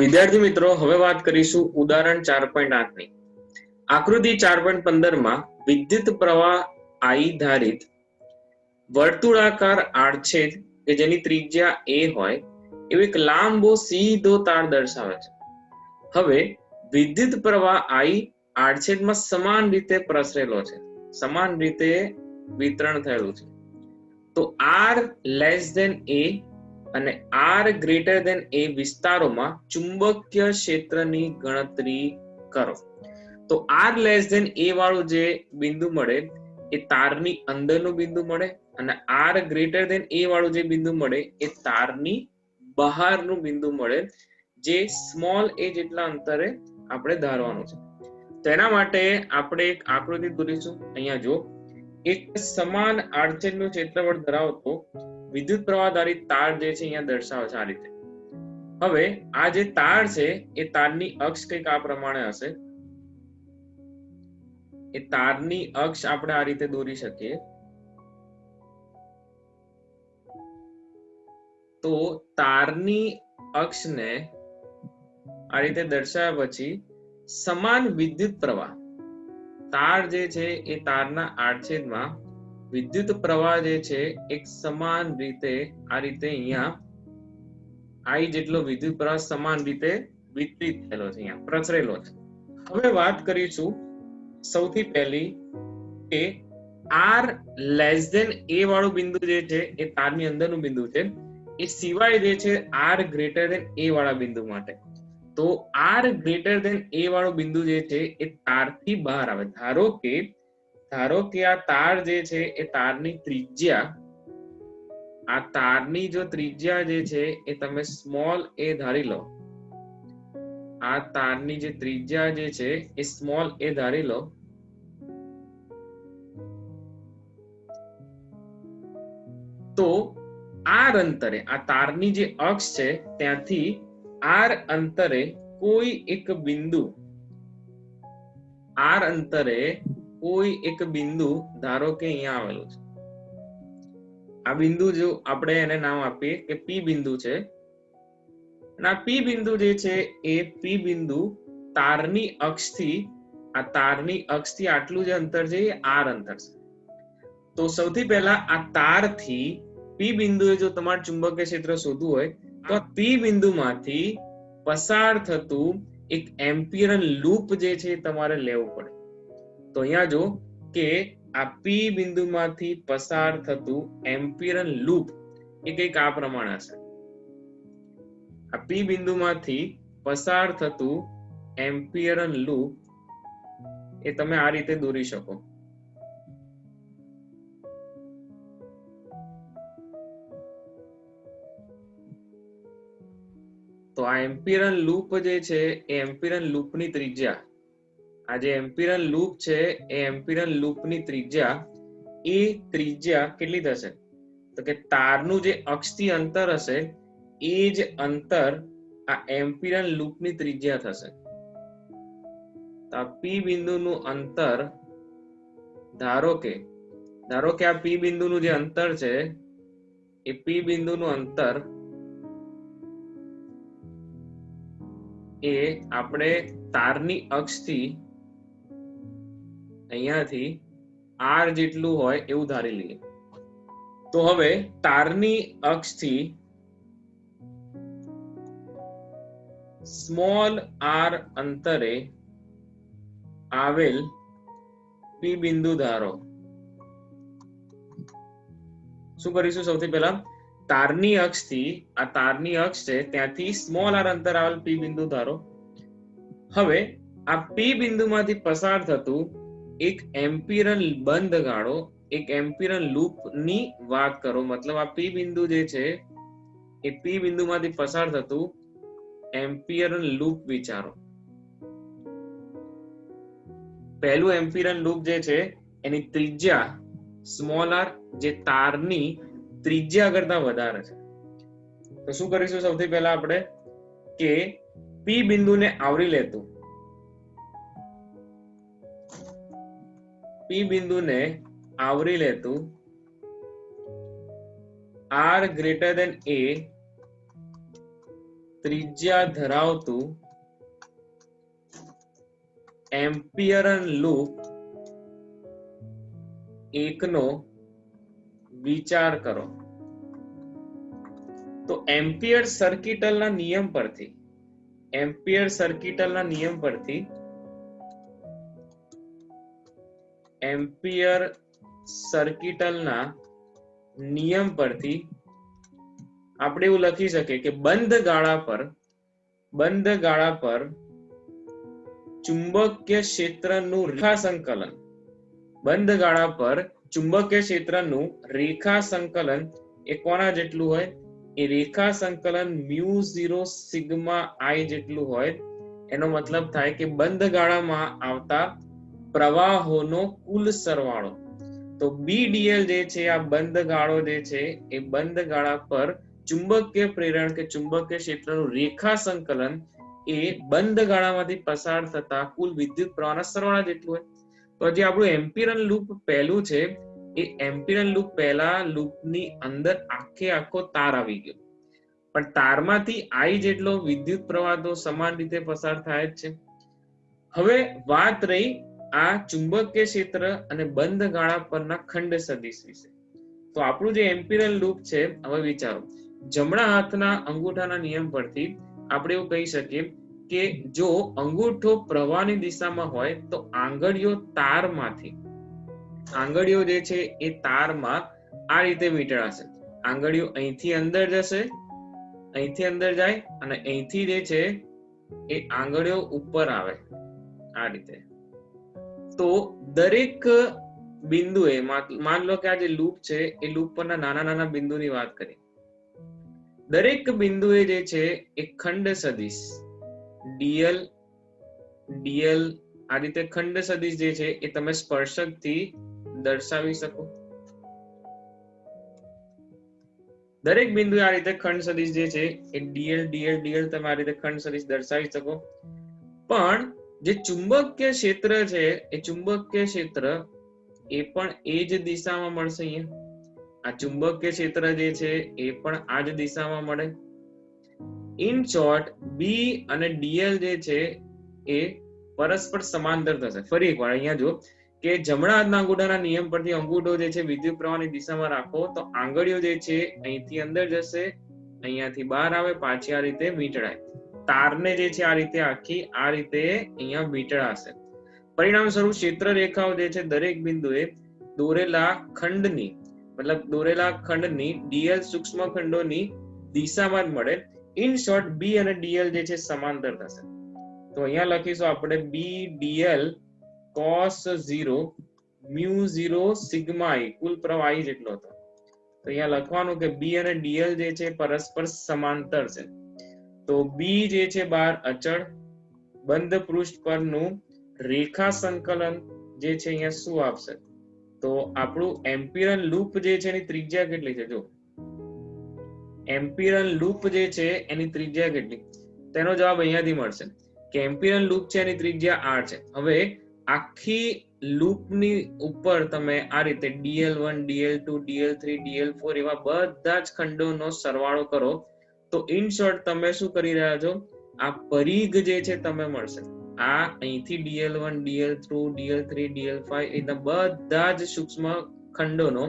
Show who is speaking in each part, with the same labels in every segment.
Speaker 1: તો વિદ્યાર્થી મિત્રો, હવે વાત કરીશું ઉદાહરણ 4.8 ની. આકૃતિ 4.15 માં વિદ્યુત પ્રવાહ I ધારિત વર્તુળાકાર આડછેદ કે જેની ત્રિજ્યા a હોય એવો એક લાંબો સીધો તાર દર્શાવે છે. હવે વિદ્યુત પ્રવાહ I આડછેદમાં સમાન રીતે પ્રસરેલો છે, સમાન રીતે વિતરણ થયેલું છે. તો r લેસ ધેન a અને r ગ્રેટર ધેન a વિસ્તારોમાં ચુંબકીય ક્ષેત્રની ગણતરી કરો. તો r લેસ ધેન a વાળું જે બિંદુ મળે એ તારની અંદરનું બિંદુ મળે, અને r ગ્રેટર ધેન a વાળું જે બિંદુ મળે એ તારની બહારનું બિંદુ મળે, જે સ્મોલ a જેટલા અંતરે આપણે ધારવાનું છે. તો એના માટે આપણે એક આકૃતિ દોરીશું. અહીંયા જો એક સમાન આડછેદનું ક્ષેત્રફળ ધરાવતો વિદ્યુત પ્રવાહ ધારિત તાર જે છે અહીંયા દર્શાવે છે આ રીતે. હવે આ જે તાર છે એ તારની અક્ષ કંઈક આ પ્રમાણે હશે. એ તારની અક્ષ આપણે આ રીતે દોરી શકીએ. તો તારની અક્ષને આ રીતે દર્શાવ્યા પછી સમાન વિદ્યુત પ્રવાહ, તાર જે છે એ તારના આડછેદમાં વિદ્યુત પ્રવાહ જે છે એક સમાન રીતે આ રીતે અહીંયા I જેટલો વિદ્યુત પ્રવાહ સમાન રીતે વિતરિત થયેલો છે, અહીંયા પ્રસરેલો છે. હવે વાત કરીશું સૌથી પહેલી કે r લેસ ધેન a વાળું બિંદુ જે છે એ તારની અંદરનું બિંદુ છે, એ સિવાય જે છે r ગ્રેટર ધેન a વાળા બિંદુ માટે. તો r ગ્રેટર ધેન a વાળું બિંદુ જે છે એ તારથી બહાર આવે. ધારો કે આ તાર જે છે એ તારની ત્રિજ્યા, આ તારની જો ત્રિજ્યા જે છે એ તમે સ્મોલ a ધારી લો, આ તારની જે ત્રિજ્યા જે છે એ સ્મોલ a ધારી લો, તો r અંતરે આ તારની જે અક્ષ છે ત્યાંથી r અંતરે કોઈ એક બિંદુ, r અંતરે કોઈ એક બિંદુ ધારો કે અહીંયા આવેલું છે. આ બિંદુ જો આપણે એને નામ આપીએ કે p બિંદુ છે, અને આ p બિંદુ જે છે એ p બિંદુ તારની અક્ષથી, આ તારની અક્ષથી આટલું જે અંતર છે એ r અંતર છે. તો સૌથી પહેલા આ તારથી p બિંદુએ જો તમારે ચુંબકીય ક્ષેત્ર શોધવું હોય તો આ p બિંદુમાંથી પસાર થતું એક એમ્પિયરન લૂપ જે છે તમારે લેવું પડે. તો અહીંયા જો કે આ p બિંદુમાંથી પસાર થતું એમ્પિયરન લૂપ એ કંઈક આ પ્રમાણે હશે. આ p બિંદુમાંથી પસાર થતું એમ્પિયરન લૂપ એ તમે આ રીતે દોરી શકો. તો આ એમ્પિયરન લૂપ જે છે એ એમ્પિયરન લૂપની ત્રિજ્યા, આ જે એમ્પિયરન લૂપ છે એ એમ્પિયરન લૂપની ત્રિજ્યા, એ ત્રિજ્યા કેટલી થશે? તો કે તારનું જે અક્ષથી અંતર હશે એ જ અંતર આ એમ્પિયરન લૂપની ત્રિજ્યા થશે. તો આ p બિંદુનું અંતર, ધારો કે આ p બિંદુનું જે અંતર છે એ p બિંદુનું અંતર એ આપણે તારની અક્ષથી અહીંયાથી r જેટલું હોય એવું ધારી લઈએ. તો હવે તારની અક્ષથી સ્મોલ r અંતરે આવેલ p બિંદુ ધારો. શું કરીશું? સૌથી પહેલા તારની અક્ષથી, આ તારની અક્ષ છે ત્યાંથી સ્મોલ r અંતર આવેલ p બિંદુ ધારો. હવે આ p બિંદુમાંથી પસાર થતું એક એમ્પિયરન બંધ ગાળો, એક એમ્પિયરન લૂપ ની વાત કરો. મતલબ આ p બિંદુ જે છે એ p બિંદુમાંથી પસાર થતું એમ્પિયરન લૂપ વિચારો. પહેલું એમ્પિયરન લૂપ જે છે એની ત્રિજ્યા સ્મોલ r જે તારની ત્રિજ્યા કરતા વધારે છે. તો શું કરીશું? સૌથી પહેલા આપણે કે p બિંદુને આવરી લેતું, p બિંદુને આવરી લેતું r ગ્રેટર ધેન a ત્રિજ્યા ધરાવતું એમ્પિયરન લૂપ એકનો વિચાર કરો. તો એમ્પિયર સર્કિટલના નિયમ પરથી એમ્પિયર સર્કિટલના નિયમ પરથી એમ્પિયર સર્કિટલના નિયમ પરથી આપણે એવું લખી શકીએ કે બંધ ગાળા પર ચુંબકીય ક્ષેત્રનું રેખા સંકલન બંધ ગાળા પર ચુંબકીય ક્ષેત્રનું રેખા સંકલન એ કોના જેટલું હોય? એ રેખા સંકલન μ0 સિગ્મા I જેટલું હોય. એનો મતલબ થાય કે બંધ ગાળામાં આવતા પ્રવાહોનો કુલ સરવાળો. તો BdL જે છે, આ બંધ ગાળો જે છે એ બંધ ગાળા પર ચુંબકીય પ્રેરણ કે ચુંબકીય ક્ષેત્રનું રેખા સંકલન એ બંધ ગાળામાંથી પસાર થતા કુલ વિદ્યુત પ્રવાહના સરવાળા જેટલું હોય. તો જે આપણું એમ્પિયરન લૂપ પહેલું છે, એ એમ્પિયરન લૂપ પહેલા લૂપની અંદર આખો તાર આવી ગયો, પણ તારમાંથી I જેટલો વિદ્યુત પ્રવાહ તો સમાન રીતે પસાર થાય જ છે. હવે વાત રહી આ ચુંબકીય ક્ષેત્ર અને બંધ ગાળા પરના ખંડ સદિશ વિશે. તો આપણું જે એમ્પિયરન લૂપ છે, હવે વિચારો, જમણા હાથના અંગૂઠાના નિયમ પરથી આપણે એવું કહી શકીએ કે જો અંગૂઠો પ્રવાહની દિશામાં હોય તો આંગળીઓ જે છે એ તારમાં આ રીતે વીંટળાશે. આંગળીઓ અહીંથી અંદર જશે, અહીંથી અંદર જાય અને અહીંથી જે છે એ આંગળીઓ ઉપર આવે આ રીતે. તો દરેક બિંદુએ માન લો કે આ જે લૂપ છે એ લૂપ પરના નાના નાના બિંદુની વાત કરી. દરેક બિંદુએ જે છે એ ખંડ સદિશ dl આ રીતે ખંડ સદિશ જે છે એ તમે સ્પર્શકથી દર્શાવી શકો. દરેક બિંદુએ આ રીતે ખંડ સદિશ જે છે એ dl તમે આ રીતે ખંડ સદિશ દર્શાવી શકો. પણ જે ચુંબકીય ક્ષેત્ર છે એ ચુંબકીય ક્ષેત્ર એ પણ એ જ દિશામાં મળશે. અહીંયા આ ચુંબકીય ક્ષેત્ર જે છે એ પણ આ જ દિશામાં મળે. ઇન શોર્ટ B અને dl જે છે એ પરસ્પર સમાંતર થશે. ફરી એકવાર અહીંયા જો કે જમણા હાથના અંગૂઠાના નિયમ પરથી અંગૂઠો જે છે વિદ્યુત પ્રવાહની દિશામાં રાખો તો આંગળીઓ જે છે અહીંથી અંદર જશે, અહીંયાથી બહાર આવે, પાછી આ રીતે વીંટળાય. તારને જે છે આ રીતે આખી આ રીતે અહીંયા વીંટળાશે. પરિણામ સ્વરૂપ ક્ષેત્ર રેખાઓ જે છે દરેક બિંદુએ દોરેલા ખંડની dl સૂક્ષ્મ ખંડોની દિશામાં જ મળે. ઇન શોર્ટ B અને dl જે છે સમાંતર થશે. તો અહીંયા લખીશું આપણે B dl cos 0 μ0 sigma I કુલ પ્રવાહ I જેટલો હતો. તો અહીંયા લખવાનું કે B અને dl જે છે પરસ્પર સમાંતર છે. તો B જે છે બહાર અચળ, બંધ પૃષ્ઠ પરનું રેખા સંકલન જે છે અહીંયા શું આપશે? તો આપણું એમ્પિયરન લૂપ જે છે એની ત્રિજ્યા કેટલી છે? જો એમ્પિયરન લૂપ જે છે એની ત્રિજ્યા કેટલી? તેનો જવાબ અહીંયાથી મળશે કે એમ્પિયરન લૂપ છે એની ત્રિજ્યા r છે. હવે આખી લૂપની ઉપર તમે આ રીતે dl1 dl2 dl3 dl4 એવા બધા જ ખંડોનો સરવાળો કરો તો ઇન શોર્ટ તમે શું કરી રહ્યા છો? આ પરિઘ જે છે તમે મળશે. આ અહીંથી dl1 dl2 dl3 dl5 એના બધા જ સૂક્ષ્મ ખંડોનો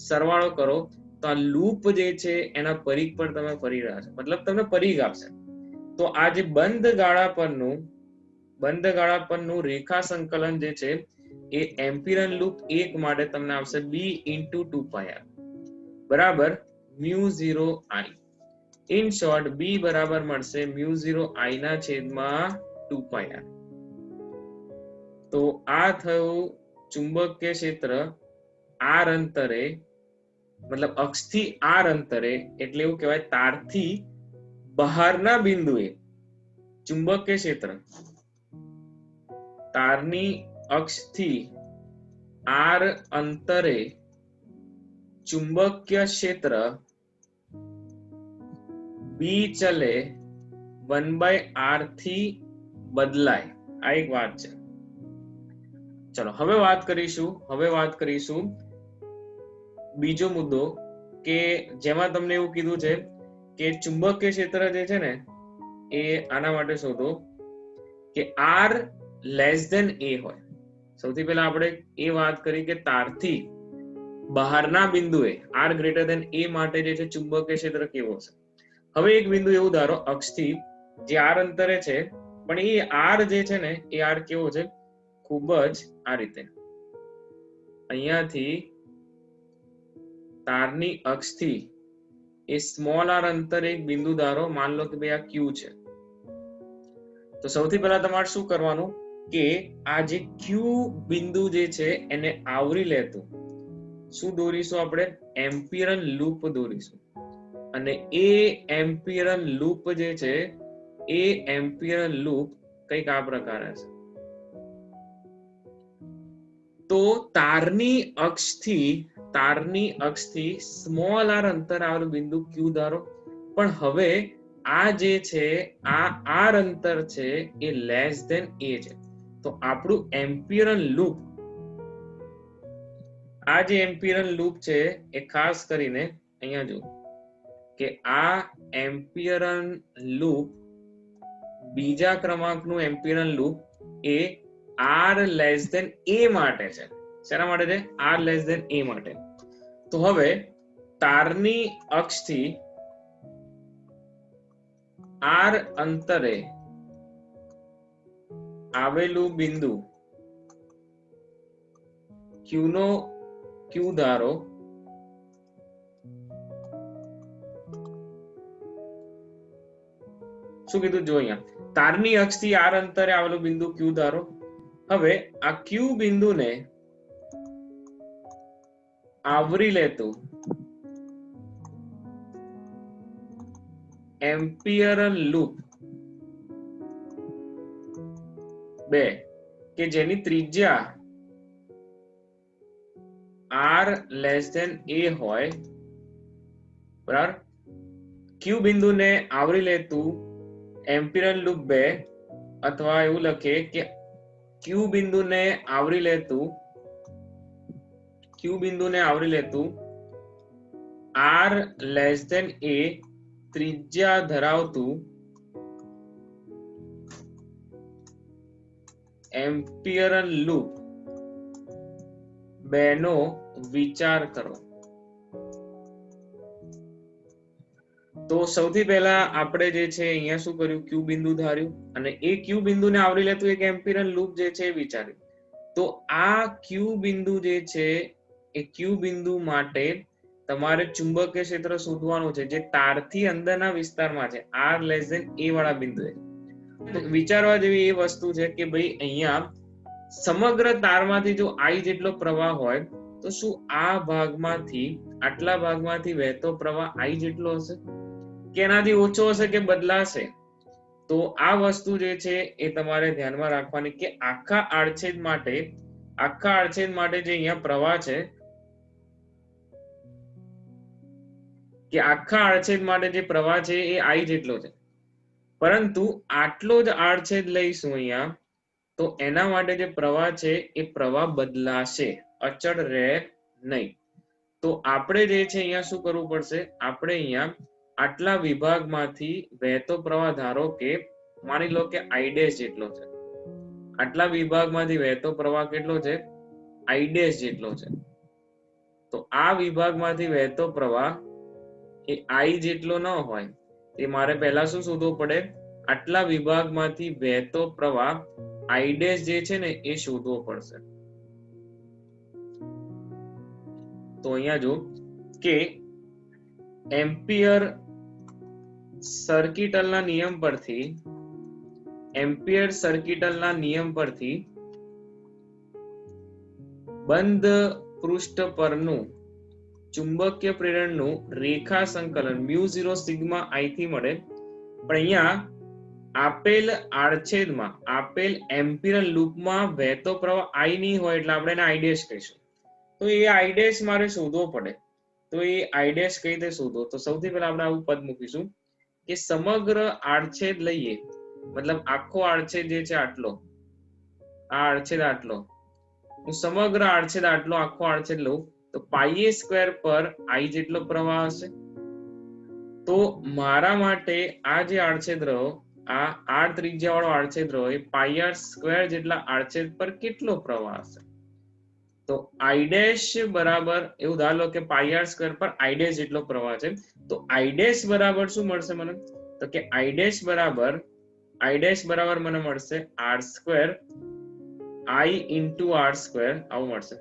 Speaker 1: સરવાળો કરો તો આ લૂપ જે છે એના પરિઘ પર તમે ફરી રહ્યા છો, મતલબ તમને પરિઘ આપશે. તો આ જે બંધ ગાળા પરનું રેખા સંકલન જે છે એ એમ્પિયરન લૂપ 1 માટે તમને આવશે B × 2πr બરાબર μ0 I. ઇન શોર્ટ B બરાબર મળશે μ0 I ના છેદમાં 2πr. તો આ થયું ચુંબકીય ક્ષેત્ર r અંતરે, મતલબ અક્ષથી r અંતરે, એટલે એવું કહેવાય તારથી બહારના બિંદુએ ચુંબકીય ક્ષેત્ર તારની અક્ષથી r અંતરે ચુંબકીય ક્ષેત્ર B ચલે 1/r થી બદલાય. આ એક વાત છે. ચલો હવે વાત કરીશું બીજો મુદ્દો કે જેમાં તમને એવું કીધું છે કે ચુંબકીય ક્ષેત્ર જે છે ને એ આના માટે શોધો કે આર લેસ ધેન એ હોય. સૌથી પહેલા આપણે એ વાત કરી કે તારથી બહારના બિંદુએ આર ગ્રેટર ધેન એ માટે જે છે ચુંબકીય ક્ષેત્ર કેવો છે. હવે એક બિંદુ એવું ધારો અક્ષથી જે આર અંતરે છે, પણ એ આર જે છે ને એ આર કેવો છે, ખૂબ જ આ રીતે અહીંયાથી તારની અક્ષથી એ સ્મોલ આર અંતરે એક બિંદુ ધારો, માન લો કે ભાઈ આ ક્યુ છે. તો સૌથી પહેલા તમારે શું કરવાનું કે આ જે ક્યુ બિંદુ જે છે એને આવરી લેતું શું દોરીશું આપણે, એમ્પિયરન લૂપ દોરીશું. અને એ એમ્પિયરન લૂપ જે છે એ એમ્પિયરન લૂપ કંઈક આ પ્રકારે છે. તો તારની અક્ષથી સ્મોલ આર અંતર આવેલું બિંદુ ક્યુ ધારો, પણ હવે આ જે છે આ આર અંતર છે એ લેસ ધેન એ છે. તો આપણું એમ્પિયરન લૂપ, આ જે એમ્પિયરન લૂપ છે એ ખાસ કરીને અહીંયા જો કે આ એમ્પિયરન લૂપ બીજા ક્રમાંકનું એમ્પિયરન લૂપ એ આર લેસ ધેન એ માટે છે. શેના માટે છે? આર લેસ ધેન એ માટે. તો હવે તારની અક્ષથી આર અંતરે આવેલું બિંદુ ક્યુ ધારો, શું કીધું જો અહીંયા તારની અક્ષથી આર અંતરે આવેલું બિંદુ ક્યુ ધારો. હવે આ ક્યુ બિંદુને આવરી લેતું એમ્પિયરન લૂપ 2 કે જેની ત્રિજ્યા આર લેસ ધેન એ હોય, બરાબર. ક્યુ બિંદુને આવરી લેતું એમ્પિયરન લૂપ 2, અથવા એવું લખે કે ક્યુ બિંદુને આવરી લેતું આર લેસ ધેન એ ત્રિજ્યા ધરાવતું એમ્પિયરન લૂપ 2 નો વિચાર કરો. તો સૌથી પહેલા આપણે જે છે અહીંયા શું કર્યું, ક્યુ બિંદુ ધાર્યું અને એ ક્યુ બિંદુને આવરી લેતું એક એમ્પિયરન લૂપ જે છે એ વિચાર્યું. તો આ ક્યુ બિંદુ જે છે એ ક્યુ બિંદુ માટે તમારે ચુંબકીય ક્ષેત્ર શોધવાનું છે જે તારથી અંદરના વિસ્તારમાં છે, આર લેસ ધેન એ વાળા બિંદુએ. તો વિચારવા જેવી એ વસ્તુ છે કે ભાઈ અહીંયા સમગ્ર તારમાંથી જો I જેટલો પ્રવાહ હોય તો શું આ ભાગમાંથી આટલા ભાગમાંથી વહેતો પ્રવાહ I જેટલો હશે કે એનાથી ઓછો હશે કે બદલાશે? તો આ વસ્તુ જે છે એ તમારે ધ્યાનમાં રાખવાની કે આખા આડછેદ માટે જે અહીંયા પ્રવાહ છે કે આખા આડછેદ માટે જે પ્રવાહ છે એ I જેટલો છે, પરંતુ આટલો જ આડછેદ લઈશું અહીંયા તો એના માટે જે પ્રવાહ છે એ પ્રવાહ બદલાશે, અચળ રહે નહીં. તો આપણે જે છે અહીંયા શું કરવું પડશે, આપણે અહીંયા આટલા વિભાગમાંથી વહેતો પ્રવાહ ધારો કે માની લો કે I ડેશ જેટલો છે, આટલા વિભાગમાંથી વહેતો પ્રવાહ કેટલો છે, I ડેશ જેટલો છે. તો આ વિભાગમાંથી વહેતો પ્રવાહ એ I જેટલો ન હોય તે મારે પહેલા શું શોધવું પડે, આટલા વિભાગમાંથી વહેતો પ્રવાહ I ડેશ જે છે ને એ શોધવો પડશે. તો અહીંયા જો કે એમ્પિયર સર્કિટલના નિયમ પરથી બંધ પૃષ્ઠ પરનું ચુંબકીય પ્રેરણનું રેખા સંકલન μ0 સિગ્મા I થી મળે. પણ અહીંયા આપેલ આડછેદમાં આપેલ એમ્પિયરલ લૂપમાં વહેતો પ્રવાહ I નહીં હોય એટલે આપણે એને I ડેશ કહીશું. તો એ I ડેશ મારે શોધવો પડે. તો એ I ડેશ કઈ રીતે શોધવો, તો સૌથી પહેલા આપણે આવું પદ મૂકીશું કે સમગ્ર આડછેદ લઈએ, મતલબ આખો આડછેદ જે છે આટલો, આ આડછેદ આટલો, હું સમગ્ર આડછેદ આટલો આખો આડછેદ લઉં તો પાઈ a સ્ક્વેર પર I જેટલો પ્રવાહ હશે. તો મારા માટે આ જે આડછેદ રહ્યો આ આર ત્રિજ્યા વાળો આડછેદ હોય પાઈ આર સ્ક્વેર જેટલા આડછેદ પર કેટલો પ્રવાહ હશે? તો આઈ ડેશ બરાબર એવું ધાર લો કે પાઈ આર સ્ક્વેર પર આઈ ડેશ જેટલો પ્રવાહ છે, તો આઈ ડેશ બરાબર શું મળશે મને? તો કે આઈ ડેશ બરાબર મને મળશે R square I into R square, આવું મળશે.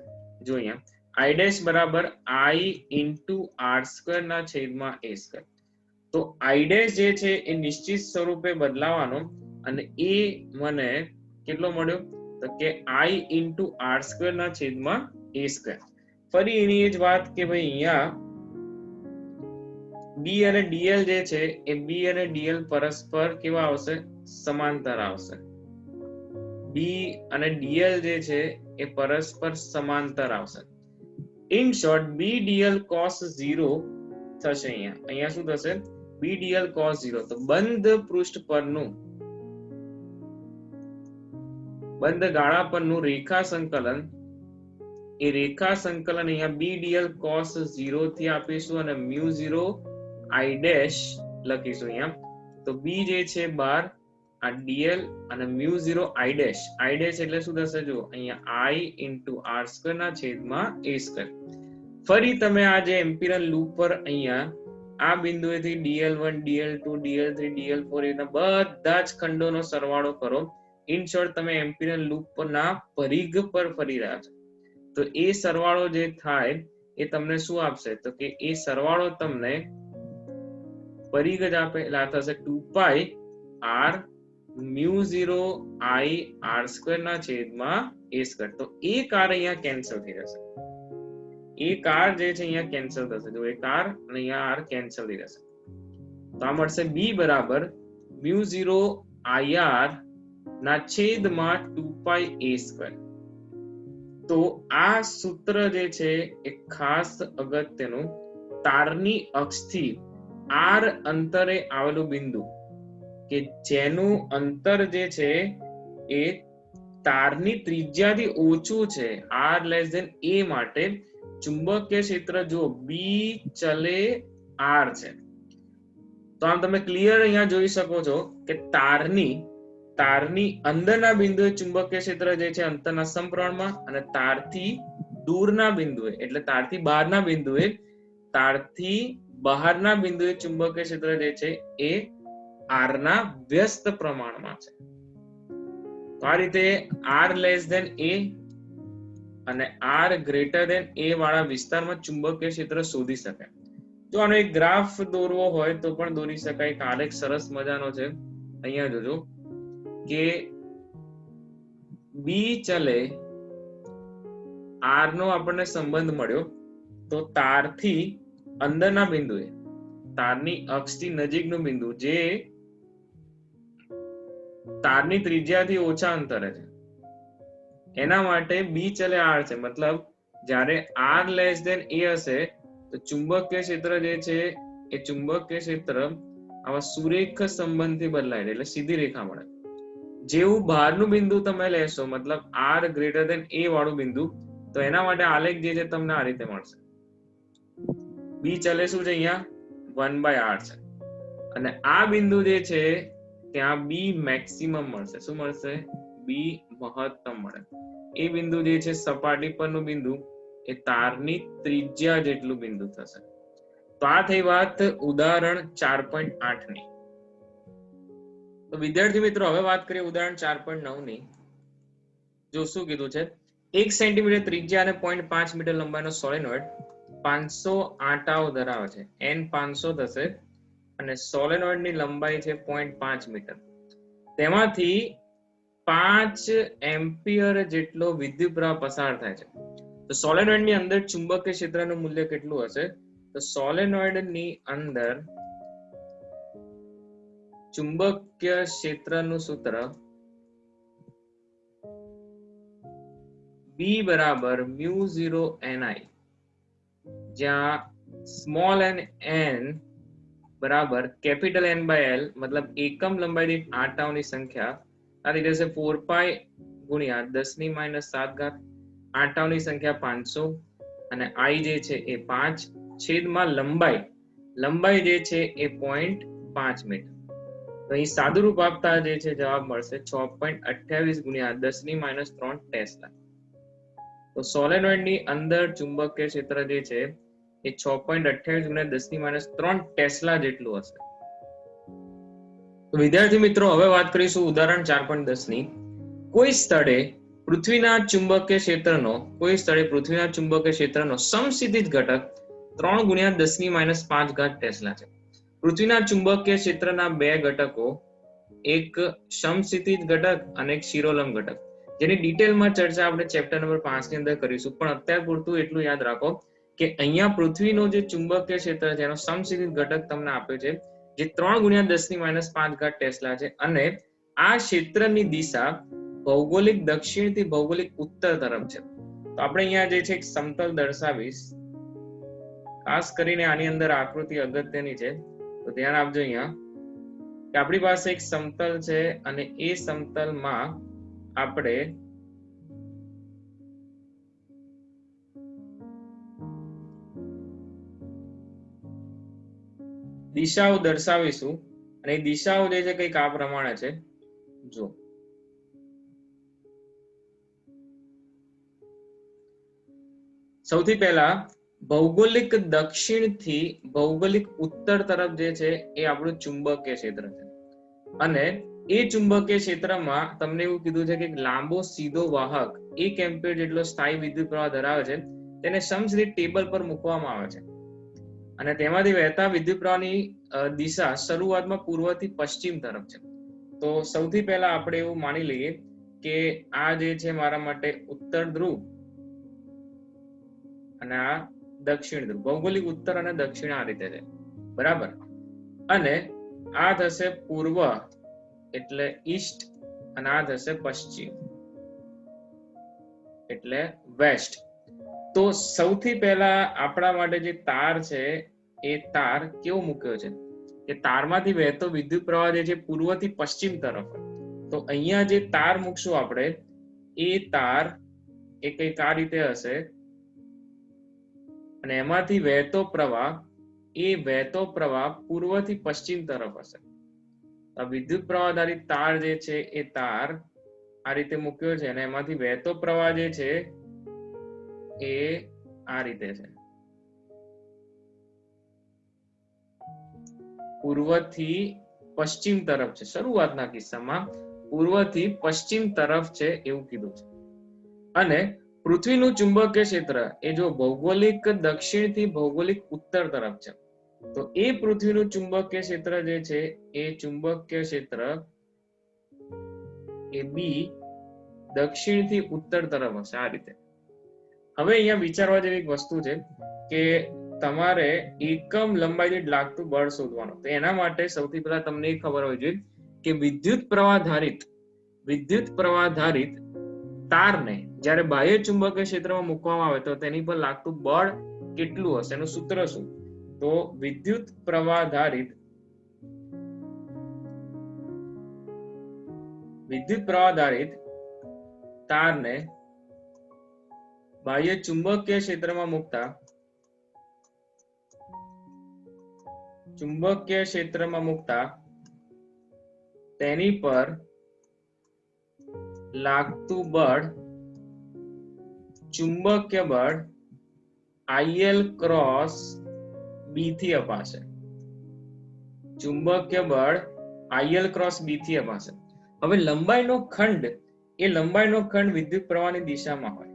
Speaker 1: જો અહીંયા આઈ ડેશ બરાબર આઈ ઇન્ટુ આર સ્ક્વેર ના છેદમાં એ સ્ક્વેર. તો આઈ ડેશ જે છે એ નિશ્ચિત સ્વરૂપે બદલાવાનો અને એ મને કેટલો મળ્યો? તો કે આઈ ઇન્ટુ આર સ્ક્વેર ના છેદમાં એ સ્ક્વેર. ફરી એની એ જ વાત કે ભાઈ અહીંયા બી અને ડીએલ જે છે એ બી અને ડીએલ પરસ્પર કેવા આવશે? સમાંતર આવશે. બી અને ડીએલ જે છે એ પરસ્પર સમાંતર આવશે. In short B dl cos 0 થશે. અહીંયા શું થશે? B dl cos 0. તો બંધ પૃષ્ઠ પરનું, બંધ ગાળા પરનું રેખા સંકલન, એ રેખા સંકલન અહીંયા બી ડીએલ cos 0 થી આપીશું અને મ્યુ 0 આઈ ડેશ લખીશું અહીંયા. તો બી જે છે 12, આ ડીએલ અને મ્યુ 0 આઈ ડેશ એટલે શું થશે? જો અહીંયા આઈ ઇન્ટુ આર સ્ક્વેર ના છેદમાં એ સ્ક્વેર. ફરી તમે આ જે એમ્પિરિયલ લૂપ પર અહીંયા આ બિંદુએથી DL1 DL2 DL3 DL4 એના બધા જ ખંડોનો સરવાળો કરો. ઇન શોર્ટ તમે એમ્પિરિયલ લૂપ પરના પરિઘ પર ફરી રહ્યા છો. તો એ સરવાળો જે થાય એ તમને શું આપશે? તો કે એ સરવાળો તમને પરિઘ જ આપેલા થશે 2 pi R mu 0 I R square ના છેદમાં એ સ્ક્વેર. તો એક આર અહીંયા કેન્સલ થઈ જશે. એક આર જે છે અહીંયા કેન્સલ થશે. જો એક આર અને અહીંયા આર કેન્સલ થઈ જશે. તો આ મળશે બી બરાબર મ્યુ 0 આઈ આર ના છેદમાં 2 પાઈ એ સ્ક્વેર. તો આ સૂત્ર જે છે એ ખાસ અગત્યનું, તારની અક્ષથી આર અંતરે આવેલું બિંદુ કે જેનું અંતર જે છે એ તારની ત્રિજ્યાથી ઓછું છે, આર લેસ ધેન એ માટે ચુંબકીય ક્ષેત્ર જો બી ચલે આર છે. તો આમ તમે ક્લિયર અહીંયા જોઈ શકો છો કે તારની અંદરના બિંદુએ ચુંબકીય ક્ષેત્ર જે છે અંતરના સમપ્રમાણમાં, અને તારથી દૂરના બિંદુએ એટલે તારથી બહારના બિંદુએ ચુંબકીય ક્ષેત્ર જે છે એ આર ના વ્યસ્ત પ્રમાણમાં છે. તો આ રીતે આર લેસ ધેન એ અને આર ગ્રેટર ધેન એ વાળા વિસ્તારમાં ચુંબકીય ક્ષેત્ર શોધી શકાય. જો આનો એક ગ્રાફ દોરવો હોય તો પણ દોરી શકાય. આલેખ સરસ મજાનો છે. અહીંયા જોજો કે બી ચલે આર નો આપણને સંબંધ મળ્યો. તો તારથી અંદરના બિંદુએ, તારની અક્ષથી નજીકનું બિંદુ જે તારની ત્રિજ્યાથી ઓછા અંતરે છે એના માટે બી ચલે આર છે. મતલબ જ્યારે આર લેસ ધેન એ હશે તો ચુંબકીય ક્ષેત્ર જે છે એ ચુંબકીય ક્ષેત્ર આવા સુરેખ સંબંધથી બદલાય એટલે સીધી રેખા મળે. જેવું બહારનું બિંદુ તમે લેશો, મતલબ આર ગ્રેટર ધેન એ વાળું બિંદુ, તો એના માટે આલેખ જે છે તમને આ રીતે મળશે. બી ચલે શું છે અહીંયા 1/r છે અને આ બિંદુ જે છે ત્યાં બી મેક્સિમમ મળશે. શું મળશે? બી મહત્તમ મળે. એ બિંદુ જે છે સપાટી પરનું બિંદુ એ તારની ત્રિજ્યા જેટલું બિંદુ થશે. તો આ થઈ વાત ઉદાહરણ 4.8 ની. તો વિદ્યાર્થી મિત્રો હવે વાત કરીએ ઉદાહરણ 4.9 ની. જો શું કીધું છે, 1 સેન્ટીમીટર ત્રિજ્યા અને 0.5 મીટર લંબાઈનો સોલેનોઇડ 500 આંટાઓ ધરાવે છે. n 500 થશે અને સોલેનોઇડ ની લંબાઈ છે 0.5 મીટર. તેમાંથી 5 એમ્પિયર જેટલો વિદ્યુત પ્રવાહ પસાર થાય છે. તો સોલેનોઇડ ની અંદર ચુંબકીય ક્ષેત્રનું મૂલ્ય કેટલું હશે? તો સોલેનોઇડ ની અંદર ચુંબકીય ક્ષેત્રનું સૂત્ર B બરાબર મ્યુ 0 ni, જ્યાં સ્મોલ n બરાબર કેપિટલ N/L, મતલબ એકમ લંબાઈ દીઠ આંટાઓની સંખ્યા આ થઈ જશે 4 પાઈ ગુણ્યા 10⁻⁷ આંટાઓની સંખ્યા 500 અને I જે છે એ 5 છેદમાં લંબાઈ જે છે એ 0.5 મીટર. તો તો અહીં સાદુરૂપ આપતા જે છે જવાબ મળશે 6.28 ગુણ્યા 10⁻³ ટેસ્લા. તો સોલેનોઇડ ની અંદર ચુંબકીય ક્ષેત્ર જે છે એ 6.28 ગુણ્યા 10⁻³ ટેસ્લા જેટલું હશે. તો વિદ્યાર્થી મિત્રો, હવે વાત કરીશું ઉદાહરણ 4.10 ની. કોઈ સ્થળે પૃથ્વીના ચુંબકીય ક્ષેત્રનો સમસ્થિતિજ ઘટક 3 ગુણ્યા 10⁻5 ટેસ્લા છે. પૃથ્વીના ચુંબકીય ક્ષેત્રના બે ઘટકો, એક સમસ્થિતિજ ઘટક અને એક શિરોલંબ ઘટક, જેની ડિટેલમાં ચર્ચા આપણે ચેપ્ટર નંબર 5 ની અંદર કરીશું. પણ અત્યાર પૂરતું એટલું યાદ રાખો કે અહીંયા પૃથ્વીનો જે ચુંબકીય ક્ષેત્ર છે એનો સમસ્થિતિજ ઘટક તમને આપ્યો છે, જે 3 ગુણ્યા 10⁻5 ટેસ્લા છે, અને આ ક્ષેત્રની દિશા ભૌગોલિક દક્ષિણથી ભૌગોલિક ઉત્તર તરફ છે. તો આપણે અહીંયા જે છે એક સમતલ દર્શાવીશ. ખાસ કરીને આની અંદર આકૃતિ અગત્યની છે, તો ધ્યાન આપજો અહીંયા કે આપણી પાસે એક સમતલ છે અને એ સમતલમાં આપણે દિશાઓ દર્શાવીશું અને એ દિશાઓ જે છે કંઈક આ પ્રમાણે છે. જો સૌથી પહેલા ભૌગોલિક દક્ષિણથી ભૌગોલિક ઉત્તર તરફ જે છે એ આપણું ચુંબકીય ક્ષેત્ર છે, અને એ ચુંબકીય ક્ષેત્રમાં તમને એવું કીધું છે કે લાંબો સીધો વાહક 1 એમ્પિયર જેટલો સ્થાયી વિદ્યુત પ્રવાહ ધરાવે છે. તેને સમસ્થિતિ ટેબલ પર મૂકવામાં આવે છે અને તેમાંથી વહેતા વિદ્યુત પ્રવાહની દિશા શરૂઆતમાં પૂર્વથી પશ્ચિમ તરફ છે. તો સૌથી પહેલા આપણે એવું માની લઈએ કે આ જે છે મારા માટે ઉત્તર ધ્રુવ અને આ દક્ષિણ ધ્રુવ. ભૌગોલિક ઉત્તર અને દક્ષિણ આ રીતે છે, બરાબર. અને આ થશે પૂર્વ એટલે ઈસ્ટ, અને આ થશે પશ્ચિમ એટલે વેસ્ટ. તો સૌથી પહેલા આપણા માટે જે તાર છે એ તાર કેવો મૂક્યો છે કે તારમાંથી વહેતો વિદ્યુત પ્રવાહ જે છે પૂર્વથી પશ્ચિમ તરફ. તો અહીંયા જે તાર મૂકશું આપણે, એ તાર એ કંઈક આ રીતે હશે, અને એમાંથી વહેતો પ્રવાહ પૂર્વથી પશ્ચિમ તરફ હશે. આ વિદ્યુત પ્રવાહધારી તાર જે છે એ તાર આ રીતે મૂક્યો છે, અને એમાંથી વહેતો પ્રવાહ જે છે એ આ રીતે છે, પૂર્વથી પશ્ચિમ તરફ છે. શરૂઆતના કિસ્સામાં પૂર્વથી પશ્ચિમ તરફ છે એવું કીધું છે. અને પૃથ્વીનું ચુંબકીય ક્ષેત્ર એ જો ભૌગોલિક દક્ષિણથી ભૌગોલિક ઉત્તર તરફ છે, તો એ પૃથ્વીનું ચુંબકીય ક્ષેત્ર જે છે એ ચુંબકીય ક્ષેત્ર એ બી દક્ષિણથી ઉત્તર તરફ હશે આ રીતે. હવે અહીંયા વિચારવા જેવી એક વસ્તુ છે કે તમારે એકમ લંબાઈ દીઠ લાગતું બળ શોધવાનું. તો એના માટે સૌથી પહેલા તમને એ ખબર હોવી જોઈએ કે વિદ્યુત પ્રવાહધારિત તારને જ્યારે બાહ્ય ચુંબકીય ક્ષેત્રમાં મૂકવામાં આવે તો તેની પર લાગતું બળ કેટલું હશે, એનું સૂત્ર શું? તો વિદ્યુત પ્રવાહધારિત તારને બાહ્ય ચુંબકીય ક્ષેત્રમાં મૂકતા તેની પર લાગતું બળ ચુંબકીય બળ IL ક્રોસ B થી અપાશે. ચુંબકીય બળ IL ક્રોસ B થી અપાશે. હવે લંબાઈનો ખંડ વિદ્યુત પ્રવાહની દિશામાં હોય.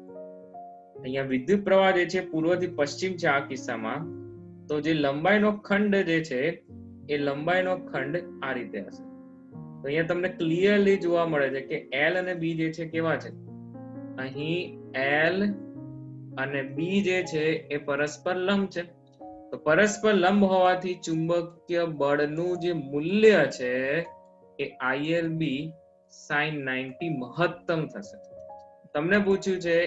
Speaker 1: અહીંયા વિદ્યુત પ્રવાહ જે છે પૂર્વથી પશ્ચિમ છે આ કિસ્સામાં, તો જે લંબાઈનો ખંડ જે છે એ લંબાઈનો ખંડ આ રીતે હશે. તો અહીંયા તમને ક્લિયરલી જોવા મળે છે કે L અને B જે છે કેવા છે. અહીં L અને B જે છે એ પરસ્પર લંબ છે. તો પરસ્પર લંબ હોવાથી ચુંબકીય બળનું જે મૂલ્ય છે એ ILB sin 90 મહત્તમ થશે. તમને પૂછ્યું છે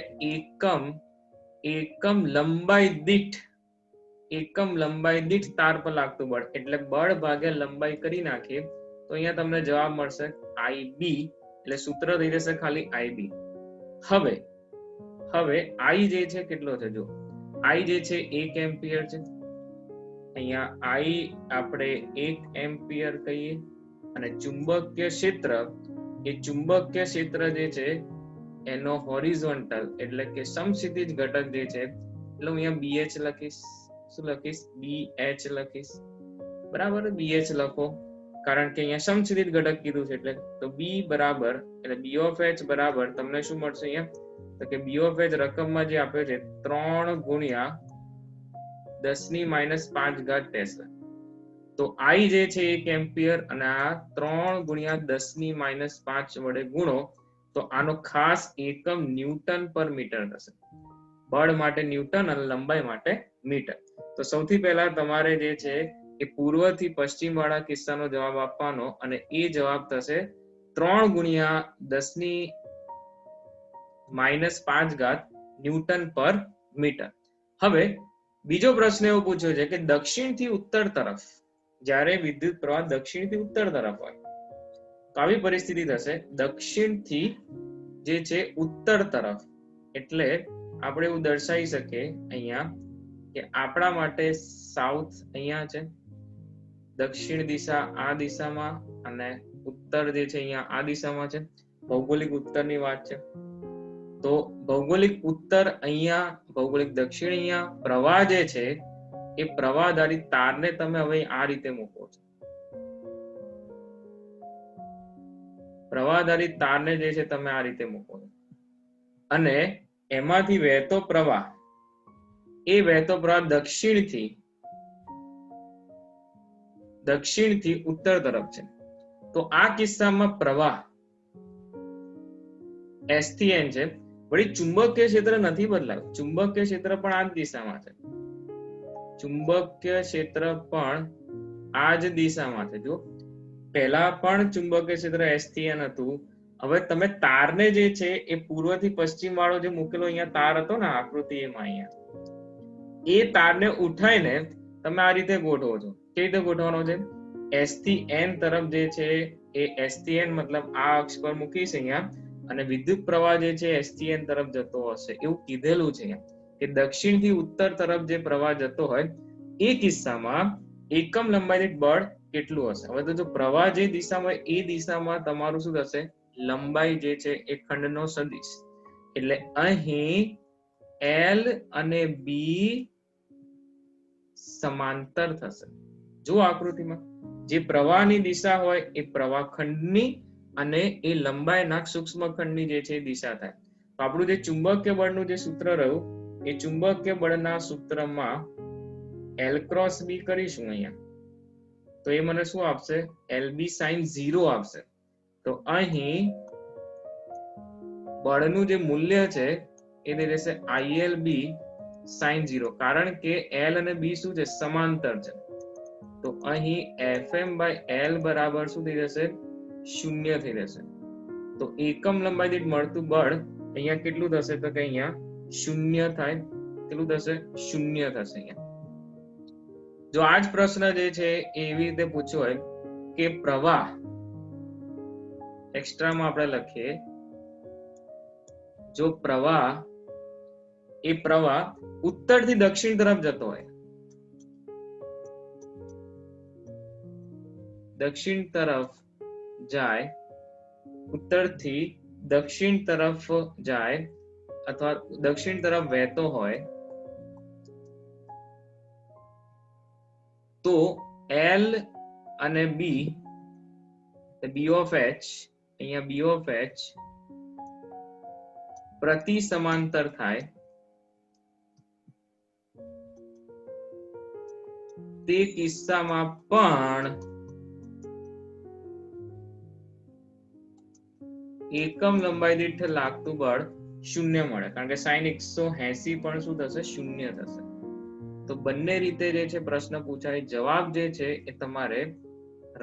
Speaker 1: એકમ લંબાઈ દીઠ તાર પર લાગતું બળ, એટલે બળ ભાગ્યા લંબાઈ કરી નાખીએ તો અહીંયા તમને જવાબ મળશે IB, એટલે સૂત્ર થઈ જશે ખાલી IB. હવે I જે છે કેટલો છે? જો I જે છે 1 એમ્પિયર છે. અહીંયા I આપણે 1 એમ્પિયર કહીએ અને ચુંબકીય ક્ષેત્ર એ ચુંબકીય ક્ષેત્ર જે છે એનો હોરિઝોન્ટલ એટલે કે સમક્ષિતિજ ઘટક જે છે એટલે હું અહીંયા BH લખીશ. શું લખીશ? BH લખીશ. બરાબર, BH લખો કારણ કે અહીંયા સમક્ષિતિજ ઘટક કીધું છે એટલે. તો B બરાબર એટલે B of H બરાબર તમને શું મળશે અહીંયા? તો કે B of H રકમમાં જે આપ્યો છે 3 ગુણ્યા 10⁻5 ટેસ્લા. તો I જે છે 1 એમ્પિયર અને આ 3 ગુણ્યા 10⁻5 વડે ગુણો તો આનો ખાસ એકમ ન્યૂટન પર મીટર થશે. બળ માટે ન્યૂટન અને લંબાઈ માટે મીટર. તો સૌથી પહેલા તમારે જે છે એ પૂર્વથી પશ્ચિમ વાળા કિસ્સાનો જવાબ આપવાનો અને એ જવાબ થશે 3 ગુણ્યા 10⁻5 ન્યૂટન પર મીટર. હવે બીજો પ્રશ્ન એવો પૂછ્યો છે કે દક્ષિણથી ઉત્તર તરફ જ્યારે વિદ્યુત પ્રવાહ દક્ષિણથી ઉત્તર તરફ હોય તો આવી પરિસ્થિતિ થશે. દક્ષિણથી જે છે ઉત્તર તરફ એટલે આપણે એવું દર્શાવી શકીએ અહીંયા કે આપણા માટે સાઉથ અહીંયા છે, દક્ષિણ દિશા આ દિશામાં અને ઉત્તર જે છે અહીંયા આ દિશામાં છે. ભૌગોલિક ઉત્તરની વાત છે. તો ભૌગોલિક ઉત્તર અહીંયા, ભૌગોલિક દક્ષિણ અહીંયા. પ્રવાહ જે છે એ પ્રવાહ આધારિત તારને તમે હવે આ રીતે મૂકો છો. પ્રવાહ આધારિત તારને જે છે તમે આ રીતે મૂકો છો અને એમાંથી વહેતો પ્રવાહ એ વહેતો પ્રવાહ દક્ષિણથી ઉત્તર તરફ છે. તો આ કિસ્સામાં પ્રવાહ S થી N છે. વળી ચુંબકીય ક્ષેત્ર નથી બદલાયું. ચુંબકીય ક્ષેત્ર પણ આ જ દિશામાં છે. ચુંબકીય ક્ષેત્ર પણ આ જ દિશામાં છે. જો પહેલા પણ ચુંબકીય ક્ષેત્ર S થી N હતું. હવે તમે તારને જે છે એ પૂર્વથી પશ્ચિમ વાળો જે મૂકેલો અહીંયા તાર હતો ને આકૃતિ એમાં અહીંયા એ તારને ઉઠાઈને તમે આ રીતે ગોઠવો છો. કેવી રીતે ગોઠવવાનો છે? S થી N તરફ જે છે એ S થી N મતલબ આ અક્ષ પર મૂકીશ અહીંયા અને વિદ્યુત પ્રવાહ જે છે S થી N તરફ જતો હશે એવું કીધેલું છે કે દક્ષિણથી ઉત્તર તરફ જે પ્રવાહ જતો હોય એ કિસ્સામાં એકમ લંબાઈ દીઠ બળ કેટલું હશે? હવે તો જો પ્રવાહ જે દિશામાં એ દિશામાં તમારું શું થશે? લંબાઈ જે છે એ ખંડનો સદિશ એટલે અહીં L અને B સમાંતર થશે. જો આકૃતિમાં જે પ્રવાહની દિશા હોય એ પ્રવાહ ખંડની અને એ લંબાઈના સૂક્ષ્મ ખંડની જે છે દિશા થાય. તો આપણું જે ચુંબકીય બળનું જે સૂત્ર રહ્યું એ ચુંબકીય બળના સૂત્રમાં L ક્રોસ B કરીશું અહીંયા તો એ મને શું આપશે? LB sin 0 આપશે. તો અહીં બળનું જે મૂલ્ય છે એ રહેશે ILB sin 0 કારણ કે L અને B શું છે? સમાંતર છે. તો અહીં FM/L બરાબર શું થઈ જશે? 0 થઈ જશે. તો એકમ લંબાઈ દીઠ મળતું બળ અહીંયા કેટલું થશે? તો કે અહીંયા 0 થાય. કેટલું થશે? 0 થશે અહીંયા. જો આ જ પ્રશ્ન જે છે એવી રીતે પૂછ્યો હોય કે પ્રવાહ એક્સ્ટ્રામાં આપણે લખીએ જો પ્રવાહ ઉત્તરથી દક્ષિણ તરફ જતો હોય, દક્ષિણ તરફ જાય, ઉત્તરથી દક્ષિણ તરફ જાય અથવા દક્ષિણ તરફ વહેતો હોય તો L અને B of H અહીંયા B of H પ્રતિ સમાંતર થાય તે કિસ્સામાં પણ એકમ લંબાઈ દીઠ લાગતું બળ 0 મળે કારણ કે sin 180 પણ શું થશે? 0 થશે. તો બંને રીતે જે છે પ્રશ્ન પૂછાય. જવાબ જે છે એ તમારે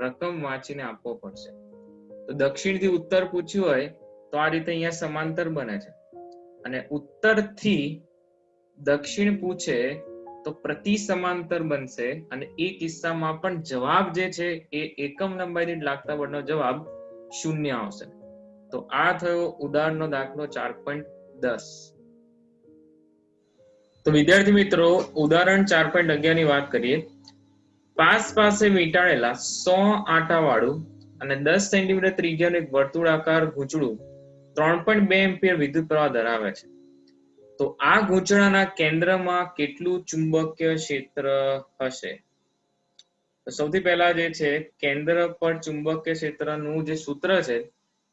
Speaker 1: રકમ વાંચીને આપવો પડશે. તો દક્ષિણથી ઉત્તર પૂછ્યું હોય તો આ રીતે અહીંયા સમાંતર બને છે અને ઉત્તરથી દક્ષિણ પૂછે તો પ્રતિ સમાંતર બનશે અને એ કિસ્સામાં પણ જવાબ જે છે એ એકમ લંબાઈ દીઠ લાગતા બળનો જવાબ 0 આવશે. તો આ થયો ઉદાહરણનો દાખલો 4.10. તો વિદ્યાર્થી મિત્રો ઉદાહરણ 4.11 ની વાત કરીએ. પાસ પાસે વીંટાળેલા 100 આટા વાળું અને 10 સેન્ટીમીટર ત્રિજ્યાનું એક વર્તુળાકાર ગૂંચળું 3.2 એમ્પિયર વિદ્યુત પ્રવાહ ધરાવે છે. તો આ ગૂંચળાના કેન્દ્રમાં કેટલું ચુંબકીય ક્ષેત્ર હશે? તો સૌથી પહેલા જે છે કેન્દ્ર પર ચુંબકીય ક્ષેત્રનું જે સૂત્ર છે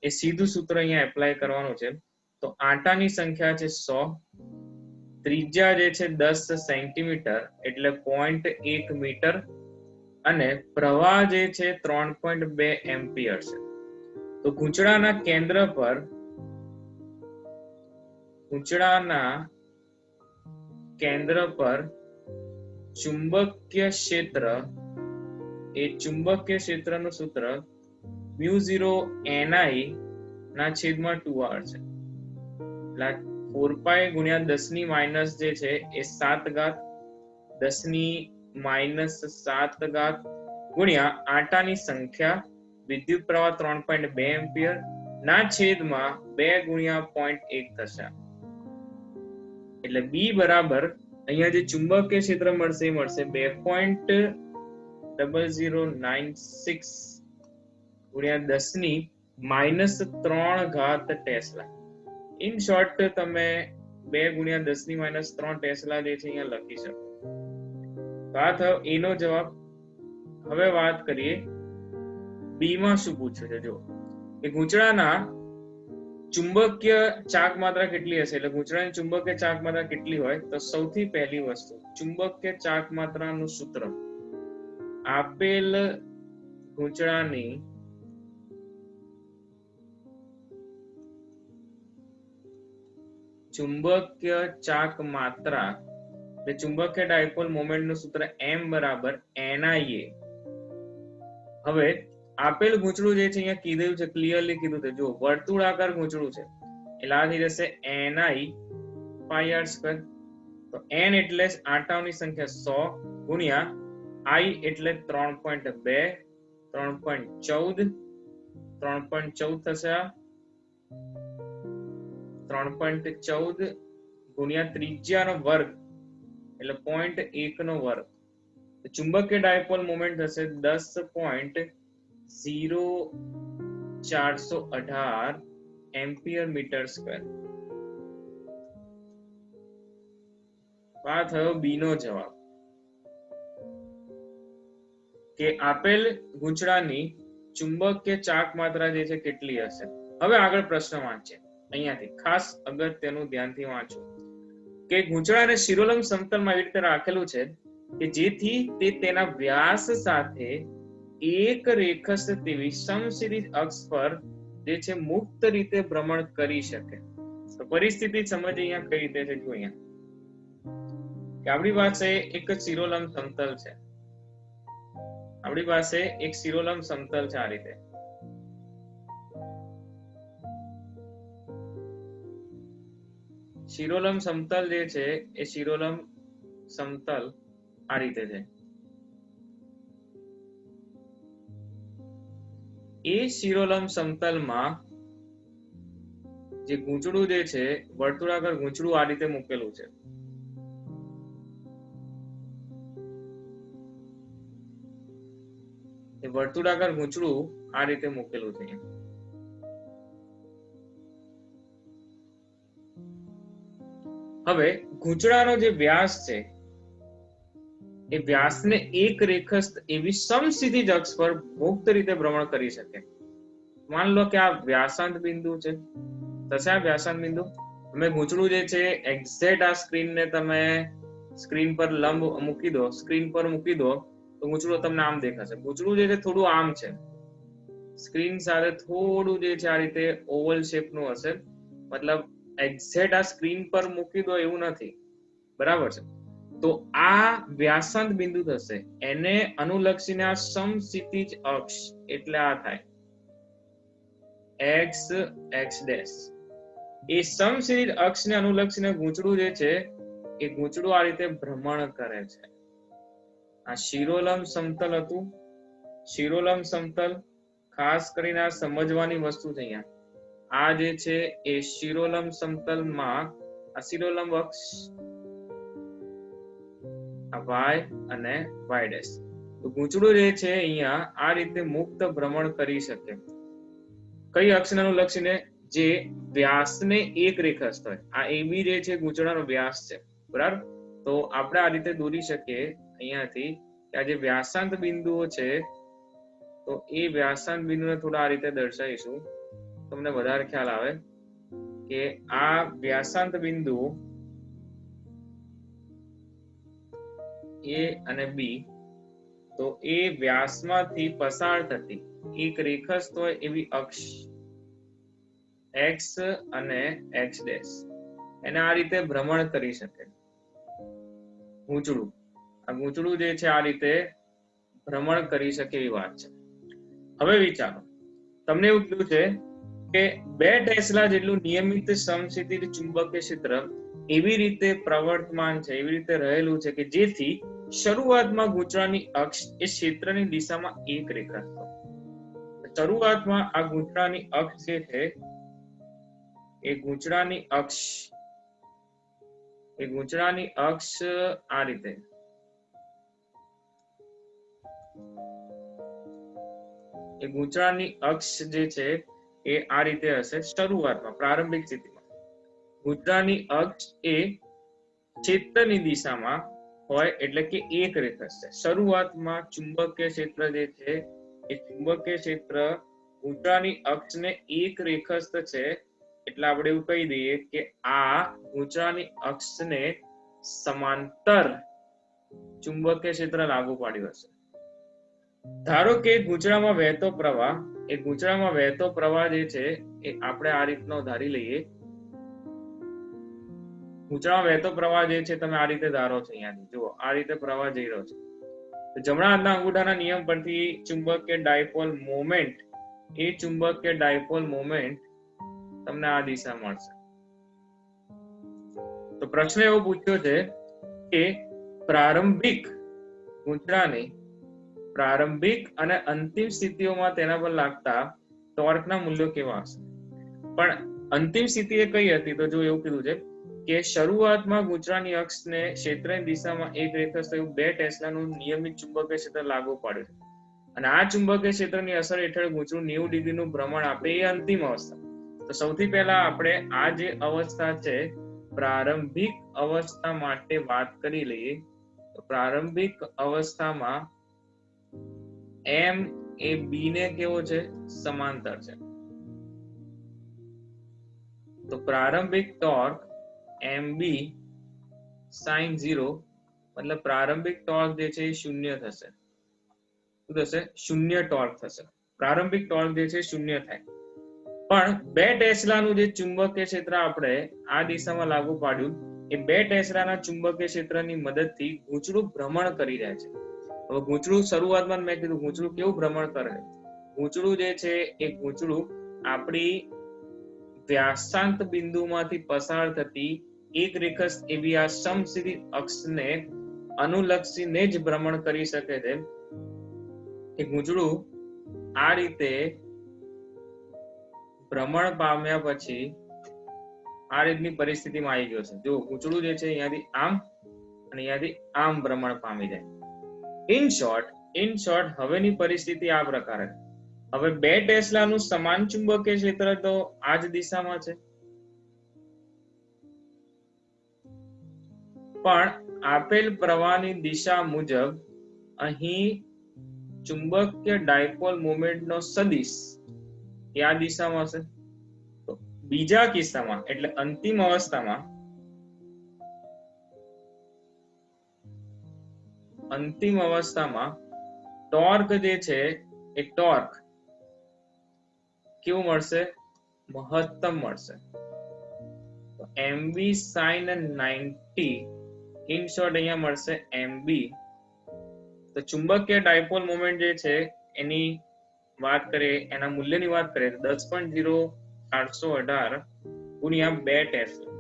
Speaker 1: એ સીધું સૂત્ર અહીંયા એપ્લાય કરવાનું છે. તો આંટાની સંખ્યા છે 100, ત્રિજ્યા જે છે 10 સેન્ટીમીટર એટલે 0.1 મીટર અને પ્રવાહ જે છે 3.2 એમ્પિયર છે. તો ગૂંચળાના કેન્દ્ર પર ચુંબકીય ક્ષેત્ર એ ચુંબકીય ક્ષેત્રનું સૂત્ર μ0 ni ના છેદમાં 2r છે. એટલે 4 ગુણ્યા 10 ની માઇનસ જે છે એ 7 ઘાત 10 ની માઇનસ 7 ઘાત ગુણ્યા આંટાની સંખ્યા વિદ્યુત પ્રવાહ 3.2 એમ્પિયર ના છેદમાં 2 ગુણ્યા 0.1 થશે. એટલે બી બરાબર અહીંયા જે ચુંબકીય ક્ષેત્ર મળશે એ મળશે 2.0096 ગુણ્યા 10 ની માઇનસ 3 ઘાત ટેસ્લા. ઇન શોર્ટ તમે 2 ગુણ્યા 10 ની માઇનસ 3 ટેસ્લા જે છે અહીંયા લખી શકો. તો આ થયો એનો જવાબ. હવે વાત કરીએ બી માં શું પૂછ્યું છે. જો એ ગૂંચળાના ચુંબકીય ચાક માત્રા કેટલી હશે, એટલે ગૂંચળાની ચુંબકીય ચાક માત્રા કેટલી હોય, તો સૌથી પહેલી વસ્તુ ચુંબકીય ચાક માત્રાનું સૂત્ર આપેલ ગૂંચળાની ચુંબકીય ચાક માત્રા એટલે ચુંબકીય ડાયપોલ મોમેન્ટનું સૂત્ર m બરાબર NIA. હવે આપેલ ગૂંચળું જે છે અહીંયા કીધું છે, ક્લિયરલી કીધું છે, જો વર્તુળાકાર ગૂંચળું છે એટલે આ થઈ જશે NI pi r². તો n એટલે આંટાઓની સંખ્યા 100 ગુણ્યા i એટલે 3.2 3.14 થશે. 3.14 ગુણ્યા ત્રિજ્યાનો વર્ગ એટલે 0.1 નો વર્ગ. ચુંબકીય ડાયપોલ મોમેન્ટ થશે 10.0418 એમ્પિયર મીટર સ્ક્વેર. આ થયો બી નો જવાબ કે આપેલ ગૂંચળાની ચુંબકીય ચાક માત્રા જે છે કેટલી હશે. હવે આગળ પ્રશ્ન વાંચીએ. અહીંયાથી ખાસ અગત્યનું ધ્યાનથી વાંચો કે ગૂંચળાને શિરોલંબ સમતલમાં એવી રીતે રાખેલું છે કે જેથી તે તેના વ્યાસ સાથે એક રેખસ્થ તેવી સમશિરીષ અક્ષ પર જે છે મુક્ત રીતે ભ્રમણ કરી શકે. તો પરિસ્થિતિ સમજ અહીંયા કઈ રીતે છે. જો અહીંયા કે આપણી પાસે એક શિરોલંબ સમતલ છે. આપણી પાસે એક શિરોલંબ સમતલ છે. આ રીતે શિરોલંબ સમતલ જે છે એ શિરોલંબ સમતલ આ રીતે છે. એ શિરોલંબ સમતલમાં જે ગૂંચળું જે છે વર્તુળાકાર ગૂંચળું આ રીતે મૂકેલું છે. એ વર્તુળાકાર ગૂંચળું આ રીતે મૂકેલું છે. હવે ગૂંચળાનો જે વ્યાસ છે એ વ્યાસને એક રેખસ્થ એવી સમક્ષિતિજ અક્ષ પર મુક્ત રીતે ભ્રમણ કરી શકે. માન લો કે આ વ્યાસાંત બિંદુ છે. થશે આ વ્યાસાંત બિંદુ. તમે ગૂંચળું જે છે એક્ઝેક્ટ આ સ્ક્રીનને તમે સ્ક્રીન પર લંબ મૂકી દો, સ્ક્રીન પર મૂકી દો તો ગૂંચળું તમને આમ દેખાશે. ગૂંચળું જે છે થોડું આમ છે, સ્ક્રીન સાથે થોડું જે છે આ રીતે ઓવલ શેપનું હશે. મતલબ એક્ઝેક્ટ આ સ્ક્રીન પર મૂકી દો એવું નથી, બરાબર છે. તો આ વ્યાસાંત બિંદુ થશે, એને અનુલક્ષીને આ સમક્ષિતિજ અક્ષ એટલે આ થાય x x ડેશ. એ સમક્ષિતિજ અક્ષને અનુલક્ષીને ગૂંચળું જે છે એ ગૂંચળું આ રીતે ભ્રમણ કરે છે. આ શિરોલંબ સમતલ હતું. શિરોલંબ સમતલ ખાસ કરીને આ સમજવાની વસ્તુ છે. અહીંયા આ જે છે એ શિરોલંબ સમતલમાં આ શિરોલંબ અક્ષ y અને y ડેશ તો ગૂંચળું જે છે અહીંયા આ રીતે મુક્ત ભ્રમણ કરી શકે. કઈ અક્ષને અનુલક્ષીને? જે વ્યાસને એક રેખાસ્થ હોય. આ AB જે છે ગૂંચળાનો વ્યાસ છે, બરાબર. તો આપણે આ રીતે દોરી શકીએ અહીંયાથી કે આ જે વ્યાસાંત બિંદુઓ છે, તો એ વ્યાસાંત બિંદુને થોડા આ રીતે દર્શાવીશું, તમને વધારે ખ્યાલ આવે કે આ વ્યાસાંત બિંદુ A અને B, તો એ વ્યાસમાંથી પસાર થતી એક રેખાસ્થ હોય એવી અક્ષ x અને x ડેશ, એને આ રીતે ભ્રમણ કરી શકે ગૂંચળું. આ ગૂંચળું જે છે આ રીતે ભ્રમણ કરી શકે એવી વાત છે. હવે વિચારો, તમને એવું કીધું છે કે 2 ટેસ્લા જેટલું નિયમિત સમક્ષિતિજ ચુંબકીય ક્ષેત્ર એવી રીતે પ્રવર્તમાન છે, એવી રીતે રહેલું છે કે જેથી શરૂઆતમાં ગૂંચળાની અક્ષ એ ક્ષેત્રની દિશામાં એક રેખાસ્થ હોય. શરૂઆતમાં આ ગૂંચળાની અક્ષ જે છે એ ગૂંચળાની અક્ષ આ રીતે, એ ગૂંચળાની અક્ષ જે છે એ આ રીતે હશે. શરૂઆતમાં પ્રારંભિક સ્થિતિમાં ગૂંચળાની અક્ષ એ ક્ષેત્રની દિશામાં હોય, એટલે કે એક રેખાસ્થ છે. શરૂઆતમાં ચુંબકીય ક્ષેત્ર જે છે એ ચુંબકીય ક્ષેત્ર ગૂંચળાની અક્ષને એક રેખાસ્થ છે, એટલે આપણે એવું કહી દઈએ કે આ ગૂંચળાની અક્ષને સમાંતર ચુંબકીય ક્ષેત્ર લાગુ પાડ્યું હશે. ધારો કે ગૂંચળામાં વહેતો પ્રવાહ, એ ગૂંચળામાં વહેતો પ્રવાહ જે છે એ આપણે આ રીતનો ધારી લઈએ. ગૂંચળામાં વહેતો પ્રવાહ જે છે તમે આ રીતે ધારો છો, અહીંયાથી જુઓ આ રીતે પ્રવાહ જઈ રહ્યો છે. તો જમણા હાથના અંગૂઠાના નિયમ પરથી ચુંબકીય ડાયપોલ મોમેન્ટ, એ ચુંબકીય ડાયપોલ મોમેન્ટ તમને આ દિશા મળશે. તો પ્રશ્ન એવો પૂછ્યો છે કે પ્રારંભિક ગૂંચળાની પ્રારંભિક અને અંતિમ સ્થિતિઓમાં તેના પર લાગતા ટોર્કના મૂલ્યો કેવા હશે? પણ અંતિમ સ્થિતિ એ કઈ હતી? તો જો એવું કીધું છે કે શરૂઆતમાં ગૂંચળાની અક્ષને ક્ષેત્રની દિશામાં એક રેખાસ્થ એવું 2 ટેસ્લાનું નિયમિત ચુંબકીય ક્ષેત્ર લાગુ પાડ્યું છે, અને આ ચુંબકીય ક્ષેત્રની અસર હેઠળ ગૂંચળું 90 ડિગ્રીનું ભ્રમણ આપે, એ અંતિમ અવસ્થા. તો સૌથી પહેલા આપણે આ જે અવસ્થા છે પ્રારંભિક અવસ્થા માટે વાત કરી લઈએ. તો પ્રારંભિક અવસ્થામાં M એ B ને કેવો છે? સમાંતર છે. તો પ્રારંભિક ટોર્ક MB sin 0, મતલબ પ્રારંભિક ટોર્ક જે છે એ 0 થશે. શું થશે? 0 ટોર્ક થશે. પ્રારંભિક ટોર્ક જે છે 0 થાય. પણ 2 ટેસ્લાનું જે ચુંબકીય ક્ષેત્ર આપણે આ દિશામાં લાગુ પાડ્યું, એ 2 ટેસ્લાના ચુંબકીય ક્ષેત્રની મદદથી ગૂંચળું ભ્રમણ કરી રહ્યા છે. હવે ગૂંચળું શરૂઆતમાં મેં કીધું ગૂંચળું કેવું ભ્રમણ કરે? ગૂંચળું જે છે એ ગૂંચળું આપણી વ્યાસાંત બિંદુમાંથી પસાર થતી એક રેખાસ્થ એવી આ સમક્ષિતિજ અક્ષને અનુલક્ષીને જ ભ્રમણ કરી શકે છે. કે ગૂંચળું આ રીતે ભ્રમણ પામ્યા પછી આ રીતની પરિસ્થિતિમાં આવી ગયો છે. જો ગૂંચળું જે છે અહીંયાથી આમ અને અહીંયાથી આમ ભ્રમણ પામી જાય. ઇન શોર્ટ હવેની પરિસ્થિતિ આ પ્રકારે. હવે 2 ટેસ્લાનું સમાન ચુંબકીય ક્ષેત્ર તો આ જ દિશામાં છે, પણ આપેલ પ્રવાહની દિશા મુજબ અહીં ચુંબકીય ડાયપોલ મોમેન્ટનો સદિશ એ આ દિશામાં હશે. તો બીજા કિસ્સામાં એટલે અંતિમ અવસ્થામાં ટોર્ક જે છે એ ટોર્ક કેવું મળશે? મહત્તમ મળશે. તો MB sin 90, ઇન શોર્ટ અહીંયા મળશે MB. તો ચુંબકીય ડાયપોલ મોમેન્ટ જે છે એની વાત કરીએ, એના મૂલ્યની વાત કરીએ તો 10.0818 ગુણ્યા 2 ટેસ્લા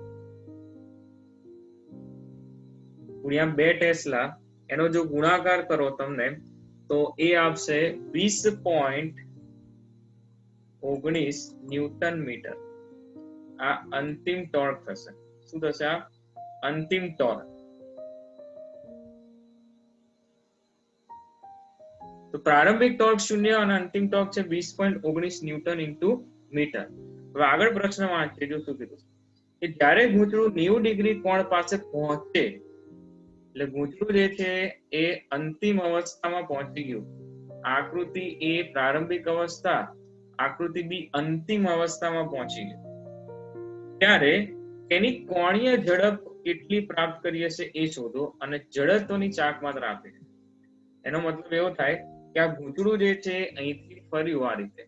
Speaker 1: ગુણ્યા 2 ટેસ્લા, એનો જો ગુણાકાર કરો તમને તો એ આપશે 20.19 ન્યૂટન મીટર. આ અંતિમ ટોર્ક થશે. શું થશે? આ અંતિમ ટોર્ક. તો પ્રારંભિક ટોર્ક 0 અને અંતિમ ટોર્ક છે 20.19 ન્યૂટન ઇન્ટુ મીટર. હવે આગળ પ્રશ્ન વાંચીએ, જો શું કીધું કે જ્યારે ગૂંચળું 90 ડિગ્રી કોણ પાસે પહોંચે, એટલે ગૂંચળું જે છે એ અંતિમ અવસ્થામાં પહોંચી ગયું. આકૃતિ એ પ્રારંભિક અવસ્થા, આકૃતિ બી અંતિમ અવસ્થામાં પહોંચી ગયું, ત્યારે તેની કોણીય ઝડપ કેટલી પ્રાપ્ત કરી હશે એ શોધો અને જડત્વની ચાક માત્ર આપી છે. એનો મતલબ એવો થાય કે આ ગૂંચળું જે છે અહીંથી ફર્યું આ રીતે,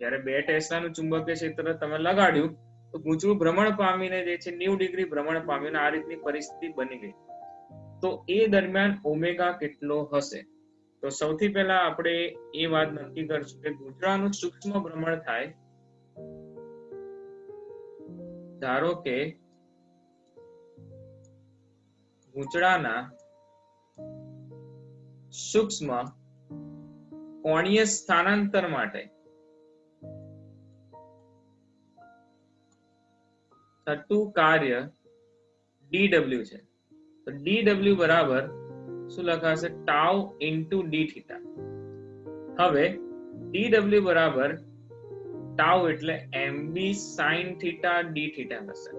Speaker 1: જ્યારે 2 ટેસ્લાનું ચુંબકીય ક્ષેત્ર તમે લગાડ્યું તો ગૂંચળું ભ્રમણ પામીને જે છે 90 ડિગ્રી ભ્રમણ પામીને આ રીતની પરિસ્થિતિ બની ગઈ. તો એ દરમિયાન ઓમેગા કેટલો હશે? તો સૌથી પહેલા આપણે એ વાત નક્કી કરશું કે ગૂંચળાનું સૂક્ષ્મ ભ્રમણ થાય, ધારો કે ગૂંચળાના સૂક્ષ્મ કોણીય સ્થાનાંતર માટે થતું કાર્ય dw છે. તો dw બરાબર શું લખાશે? Tau into D theta. હવે dw બરાબર ટાઉ એટલે mb sin theta D theta થશે.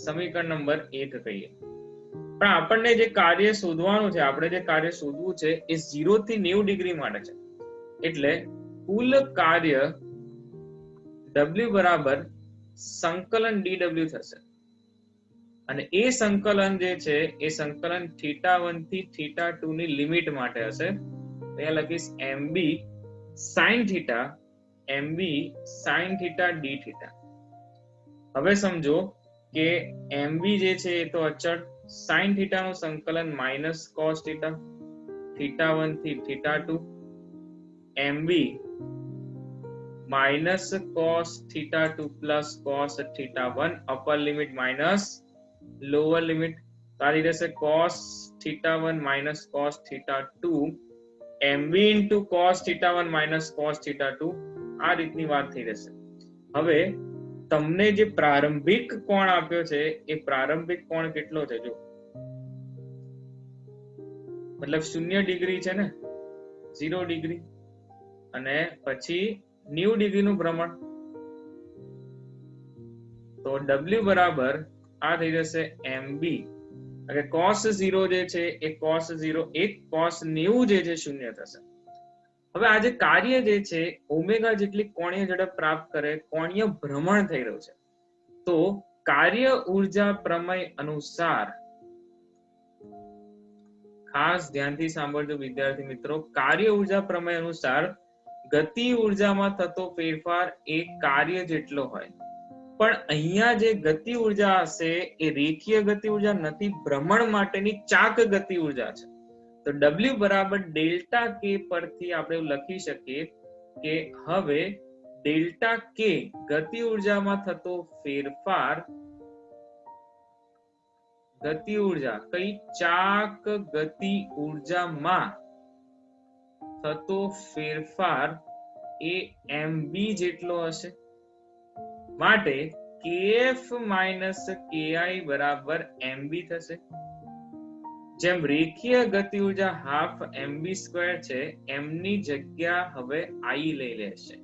Speaker 1: સમીકરણ નંબર 1 કહીએ. પણ આપણને જે કાર્ય શોધવાનું છે, આપણે જે કાર્ય શોધવું છે એ 0 થી 90 ડિગ્રી માટે છે, એટલે કુલ કાર્ય w બરાબર સંકલન dw થશે. અને એ સંકલન જે છે એ સંકલન θ1 થી θ2 ની લિમિટ માટે હશે. અહીંયા લખીશ mb sin theta, mb sin theta D theta. હવે સમજો કે mb જે છે એ તો અચળ, sin થીટા નું સંકલન માઇનસ cos થીટા, θ1 થી θ2, mb minus cos θ2 plus cos θ1 upper limit minus lower limit, તારી રહેશે cos θ1 minus cos θ2 mb into cos θ1 minus cos θ2. આ રીતની વાત થઈ રહેશે. હવે તમને જે પ્રારંભિક કોણ આપ્યો છે એ પ્રારંભિક કોણ કેટલો છે? જો મતલબ 0 ડિગ્રી છે ને, 0 ડિગ્રી, અને પછી 90 ડિગ્રી નું ભ્રમણ. તો w બરાબર આ થઈ જશે mb, એટલે cos 0 જે છે એ cos 0 1, cos 90 જે છે 0 થશે. હવે આ જે કાર્ય જે છે ઓમેગા જેટલી કોણીય ઝડપ પ્રાપ્ત કરે, કોણીય ભ્રમણ થઈ રહ્યું છે, તો કાર્ય ઉર્જા પ્રમેય અનુસાર, ખાસ ધ્યાનથી સાંભળજો વિદ્યાર્થી મિત્રો, કાર્ય ઉર્જા પ્રમેય અનુસાર ગતિ ઉર્જામાં થતો ફેરફાર એ કાર્ય જેટલો હોય. પણ અહીંયા જે ગતિ ઉર્જા હશે એ રેખીય ગતિ ઉર્જા નથી, ભ્રમણ માટેની ચાક ગતિ ઉર્જા છે. તો w બરાબર ડેલ્ટા k પરથી આપણે લખી શકીએ કે હવે ડેલ્ટા k ગતિ ઉર્જામાં થતો ફેરફાર, ગતિ ઉર્જા કઈ? ચાક ગતિ ઉર્જામાં થતો ફેરફાર એ mb જેટલો હશે. માટે kf માઇનસ ki બરાબર mb થશે. જેમ રેખીય ગતિ ઉર્જા હાફ mb સ્ક્વેર છે, m ની જગ્યા હવે i લઈ લેશે,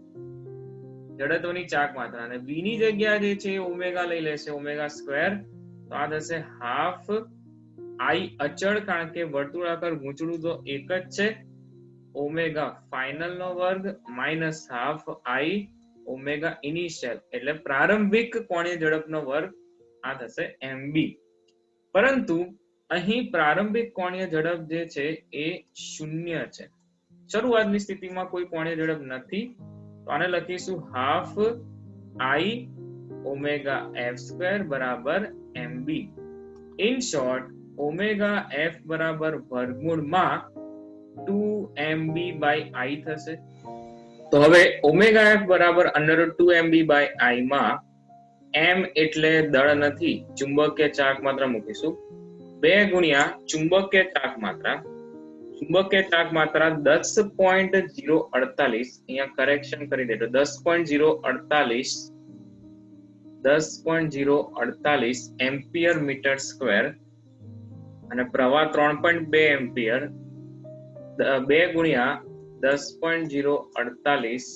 Speaker 1: જડત્વની ચાક માત્રા, અને v ની જગ્યા જે છે ઓમેગા લઈ લેશે, ઓમેગા સ્ક્વેર. તો આ થશે હાફ i અચળ, કારણ કે વર્તુળાકાર ગૂંચળું તો એક જ છે, ઓમેગા ફાઇનલ નો વર્ગ minus half i omega initial એટલે પ્રારંભિક કોણીય ઝડપનો વર્ગ. આ થશે mb. પરંતુ અહીં પ્રારંભિક કોણીય ઝડપ જે છે એ 0 છે, શરૂઆતની સ્થિતિમાં કોઈ કોણીય ઝડપ નથી. તો આને લખીશું half i omega f square બરાબર mb. In short omega f બરાબર વર્ગમૂળમાં 2mb બાય i થશે. તો હવે ઓમેગા f બરાબર √2mb બાય i માં m એટલે દળ નથી, ચુંબકીય ચાક માત્રા મૂકીશું. 2 ગુણ્યા ચુંબકીય ચાક માત્રા, ચુંબકીય ચાક માત્રા 10.048, અહીંયા કરેક્શન કરી દેજો, 10.048 એમ્પિયર મીટર સ્ક્વેર અને પ્રવાહ 3.2 એમ્પિયર 2 ગુણ્યા 10.048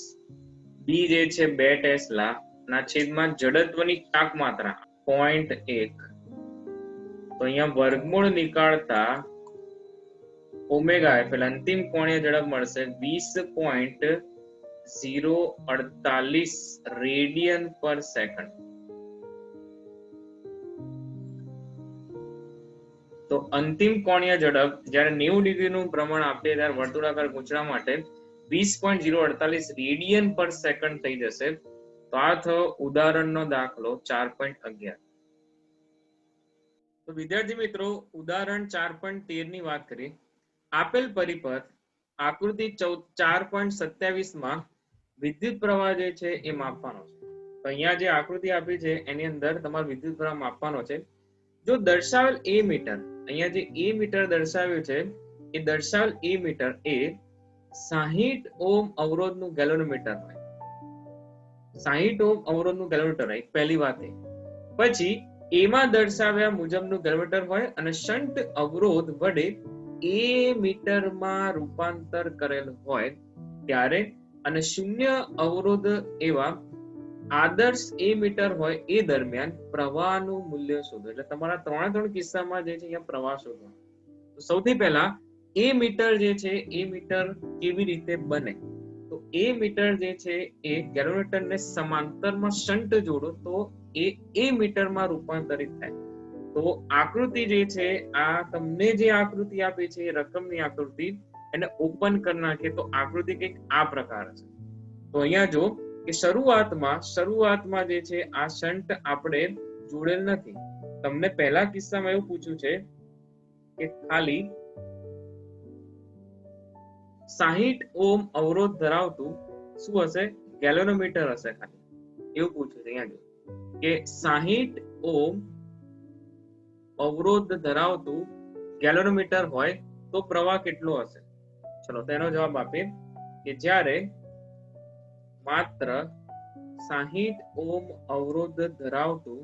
Speaker 1: બી જે છે 2 ટેસ્લા ના છેદમાં જડત્વની તાપમાત્રા 0.1. તો અહીંયા વર્ગમૂળ નીકાળતા ઓમેગા એટલે અંતિમ કોણીય ઝડપ મળશે 20.048 રેડિયન પર સેકન્ડ. તો અંતિમ કોણીય ઝડપ જ્યારે 90 ડિગ્રીનું ભ્રમણ આપીએ ત્યારે વર્તુળાકાર ગૂંચળા માટે 20.048 રેડિયન પર સેકન્ડ થઈ જશે. તો આ થયો ઉદાહરણનો દાખલો 4.11. તો વિદ્યાર્થી મિત્રો, ઉદાહરણ 4.13 ની વાત કરીએ. આપેલ પરિપથ આકૃતિ 4.27 માં વિદ્યુત પ્રવાહ જે છે એ માપવાનો છે. તો અહીંયા જે આકૃતિ આપી છે એની અંદર તમારે વિદ્યુત પ્રવાહ માપવાનો છે. જો દર્શાવેલ એ મીટર, અહીંયા જે એ મીટર દર્શાવ્યું છે એ દર્શાવેલ એ મીટર એ 60 ઓહ્મ અવરોધનું ગેલ્વેનોમીટર હોય. 60 ઓહ્મ અવરોધનું ગેલ્વેનોમીટર હોય, પહેલી વાત એ. પછી એમાં દર્શાવ્યા મુજબનું ગેલ્વેનોમીટર હોય અને શન્ટ અવરોધ વડે એ મીટરમાં રૂપાંતર કરેલ હોય ત્યારે, અને શૂન્ય અવરોધ એવા આદર્શ એ મીટર હોય એ દરમિયાન પ્રવાહનું મૂલ્ય શોધો. એટલે તમારા ત્રણ કિસ્સામાં જે છે અહીંયા પ્રવાહ શોધવાનો. તો સૌથી પહેલા એ મીટર જે છે એ મીટર કેવી રીતે બને? તો એ મીટર જે છે એ ગેલ્વેનોમીટરને સમાંતરમાં શન્ટ જોડો તો એ મીટરમાં રૂપાંતરિત થાય. તો આકૃતિ જે છે આ તમને જે આકૃતિ આપી છે એ રકમની આકૃતિ, એને ઓપન કરી નાખીએ તો આકૃતિ કંઈક આ પ્રકાર છે. તો અહીંયા જો કે શરૂઆતમાં જે છે આ શન્ટ આપણે જોડેલ નથી. તમને પહેલા કિસ્સામાં એવું પૂછ્યું છે કે ખાલી 60 ઓહ્મ અવરોધ ધરાવતું શું હશે? ગેલ્વેનોમીટર હશે. ખાલી એવું પૂછ્યું છે અહીંયા જો કે 60 ઓહ્મ અવરોધ ધરાવતું ગેલ્વેનોમીટર હોય તો પ્રવાહ કેટલો હશે? ચલો તેનો જવાબ આપીએ કે જ્યારે માત્ર 60 ઓહ્મ અવરોધ ધરાવતું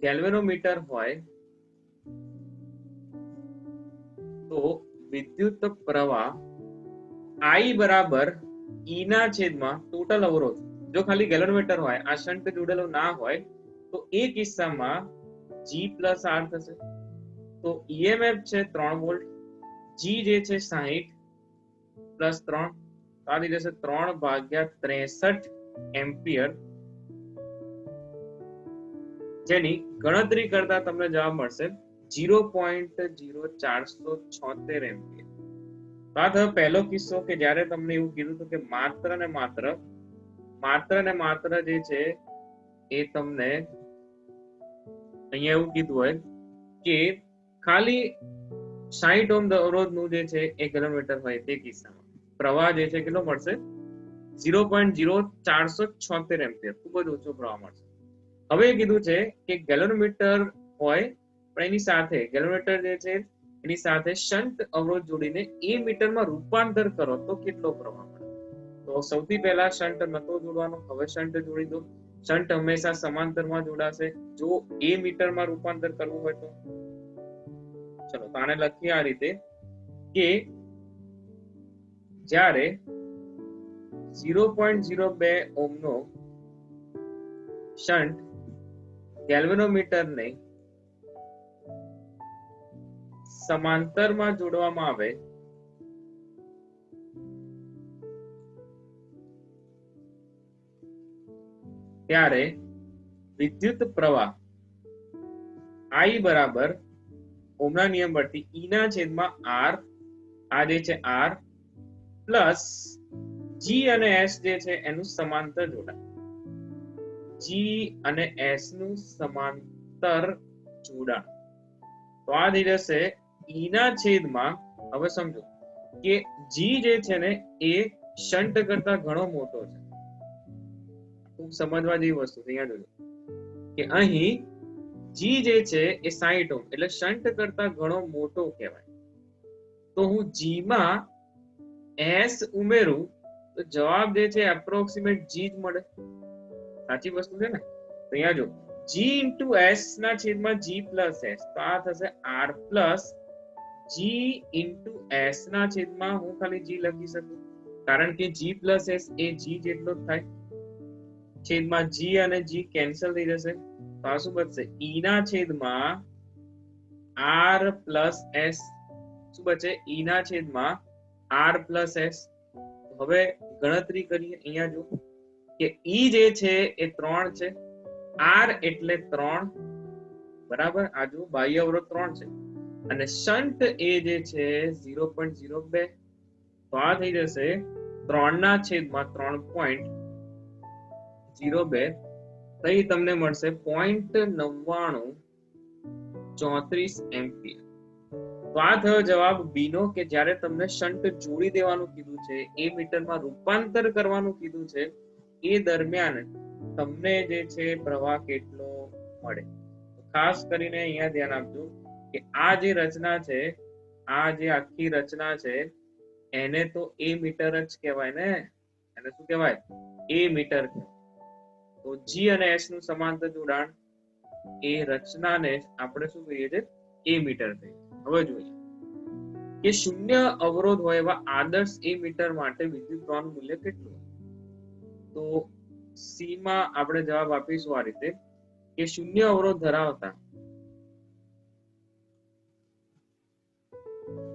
Speaker 1: ગેલ્વેનોમીટર હોય તો વિદ્યુત પ્રવાહ I બરાબર E ના છેદમાં ટોટલ અવરોધ. જો ખાલી ગેલ્વેનોમીટર હોય, આ શન્ટ જોડેલો ના હોય, તો એ કિસ્સામાં G પ્લસ R થશે. તો EMF છે 3 વોલ્ટ, G જે છે 60 પ્લસ 3 આવી જશે 3/63 એમ્પિયર, જેની ગણતરી કરતા તમને જવાબ મળશે 0.0476 એમ્પિયર. આ થયો પહેલો કિસ્સો કે જ્યારે તમને એવું કીધું હતું કે માત્ર ને માત્ર જે છે એ તમને અહીંયા એવું કીધું હોય કે ખાલી 60 ઓહ્મ અવરોધનું જે છે એ ગેલ્વેનોમીટર હોય, તે કિસ્સામાં પ્રવાહ જે છે કેટલો મળશે? 0.0476 એમ્પિયર. ખૂબ જ ઓછો પ્રવાહ મળશે. હવે કીધું છે કે ગેલ્વેનોમીટર હોય પણ એની સાથે ગેલ્વેનોમીટર જે છે એની સાથે શન્ટ અવરોધ જોડીને એ મીટરમાં રૂપાંતર કરો તો કેટલો પ્રવાહ મળે? તો સૌથી પહેલા શન્ટ નતો જોડવાનો, હવે શન્ટ જોડી દો. શન્ટ હંમેશા સમાંતરમાં જોડાશે જો એ મીટરમાં રૂપાંતર કરવું હોય તો. ચલો તો આને લખીએ આ રીતે કે જ્યારે 0.02 ઓહ્મનો શન્ટ ગેલ્વેનોમીટરને સમાંતરમાં જોડવામાં આવે ત્યારે વિદ્યુત પ્રવાહ I બરાબર ઓહ્મના નિયમ પરથી E ના છેદમાં R, આ જે છે R પ્લસ G અને S જે છે એનું સમાંતર જોડાણ. G અને S નું સમાંતર જોડાણ. તો આ થઈ જશે E ના છેદમાં, હવે સમજો કે G જે છે ને એ શન્ટ કરતા ઘણો મોટો છે. ખૂબ સમજવા જેવી વસ્તુ છે. અહીંયા જોજો કે અહીં G જે છે એ 60 ઓહ્મ એટલે શન્ટ કરતા ઘણો મોટો કહેવાય. તો હું G માં S ઉમેરું તો જવાબ જે છે એપ્રોક્સિમેટ G જ મળે. સાચી વસ્તુ છે ને? તો અહીંયા જો g ઇન્ટુ s ના છેદમાં g પ્લસ s, તો આ થશે r plus g into s ના છેદમાં હું ખાલી g લખી શકું, કારણ કે g પ્લસ s એ g જેટલો જ થાય, છેદમાં g અને g કેન્સલ થઈ જશે, તો આ શું બચશે e ના છેદમાં r પ્લસ s, શું બચે e ના છેદમાં r પ્લસ s. હવે ગણતરી કરીએ, અહીંયા જો કે e જે છે એ 3 છે, r એટલે 3 બરાબર, આ જો બાહ્ય અવરોધ 3 છે અને શન્ટ એ જે છે 0.02, તો આ થઈ જશે 3 ના છેદમાં 3.02, તઈ તમને મળશે 0.9934 એમ્પિયર. તો આ થયો જવાબ બી નો, કે જ્યારે તમને શન્ટ જોડી દેવાનું કીધું છે, એ મીટરમાં રૂપાંતર કરવાનું કીધું છે, એ દરમિયાન તમને જે છે પ્રવાહ કેટલો મળે. ખાસ કરીને અહીંયા ધ્યાન આપજો કે આ જે રચના છે, આ જે આખી રચના છે એને તો એ મીટર જ કહેવાય ને, એને શું કહેવાય એ મીટર કહેવાય. તો જી અને એસ નું સમાંતર જોડાણ એ રચનાને આપણે શું કહીએ છીએ એ મીટર કહીએ. હવે જોઈએ કે શૂન્ય અવરોધ હોય એવા આદર્શ એ મીટર માટે વિદ્યુત પ્રવાહનું મૂલ્ય કેટલું હોય. તો સી માં આપણે જવાબ આપીશું આ રીતે કે શૂન્ય અવરોધ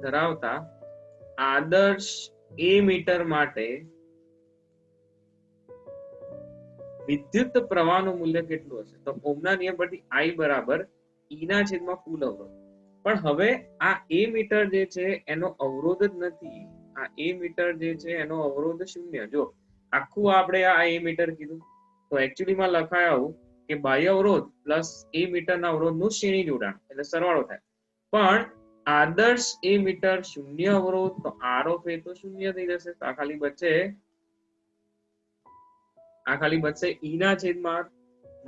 Speaker 1: ધરાવતા આદર્શ એ મીટર માટે વિદ્યુત પ્રવાહનું મૂલ્ય કેટલું હશે. તો ઓહમના નિયમ પરથી I બરાબર E ના છેદમાં કુલ અવરોધ. પણ હવે આ એ મીટર જે છે એનો અવરોધ જ નથી, આ એ મીટર જે છે એનો અવરોધ શૂન્ય. જો આખું આપણે આ એ મીટર કીધું, તો એકચ્યુઅલી માં લખાય આવું કે બાહ્ય અવરોધ પ્લસ એ મીટરના અવરોધનું શ્રેણી જોડાણ એટલે સરવાળો થાય. પણ આદર્શ એ મીટર શૂન્ય અવરોધ, તો આર ઓફ એ તો શૂન્ય થઈ જશે, તો આ ખાલી બચશે ઈ ના છેદમાં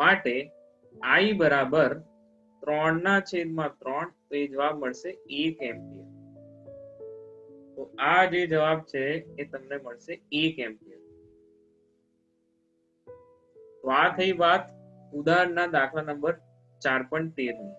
Speaker 1: માટે I બરાબર 3 ના છેદમાં 3, તો એ જવાબ મળશે 1 એમ્પિયર. તો આ જે જવાબ છે એ તમને મળશે 1 એમ્પિયર. તો આ થઈ વાત ઉદાહરણના દાખલા નંબર 4.13 ની.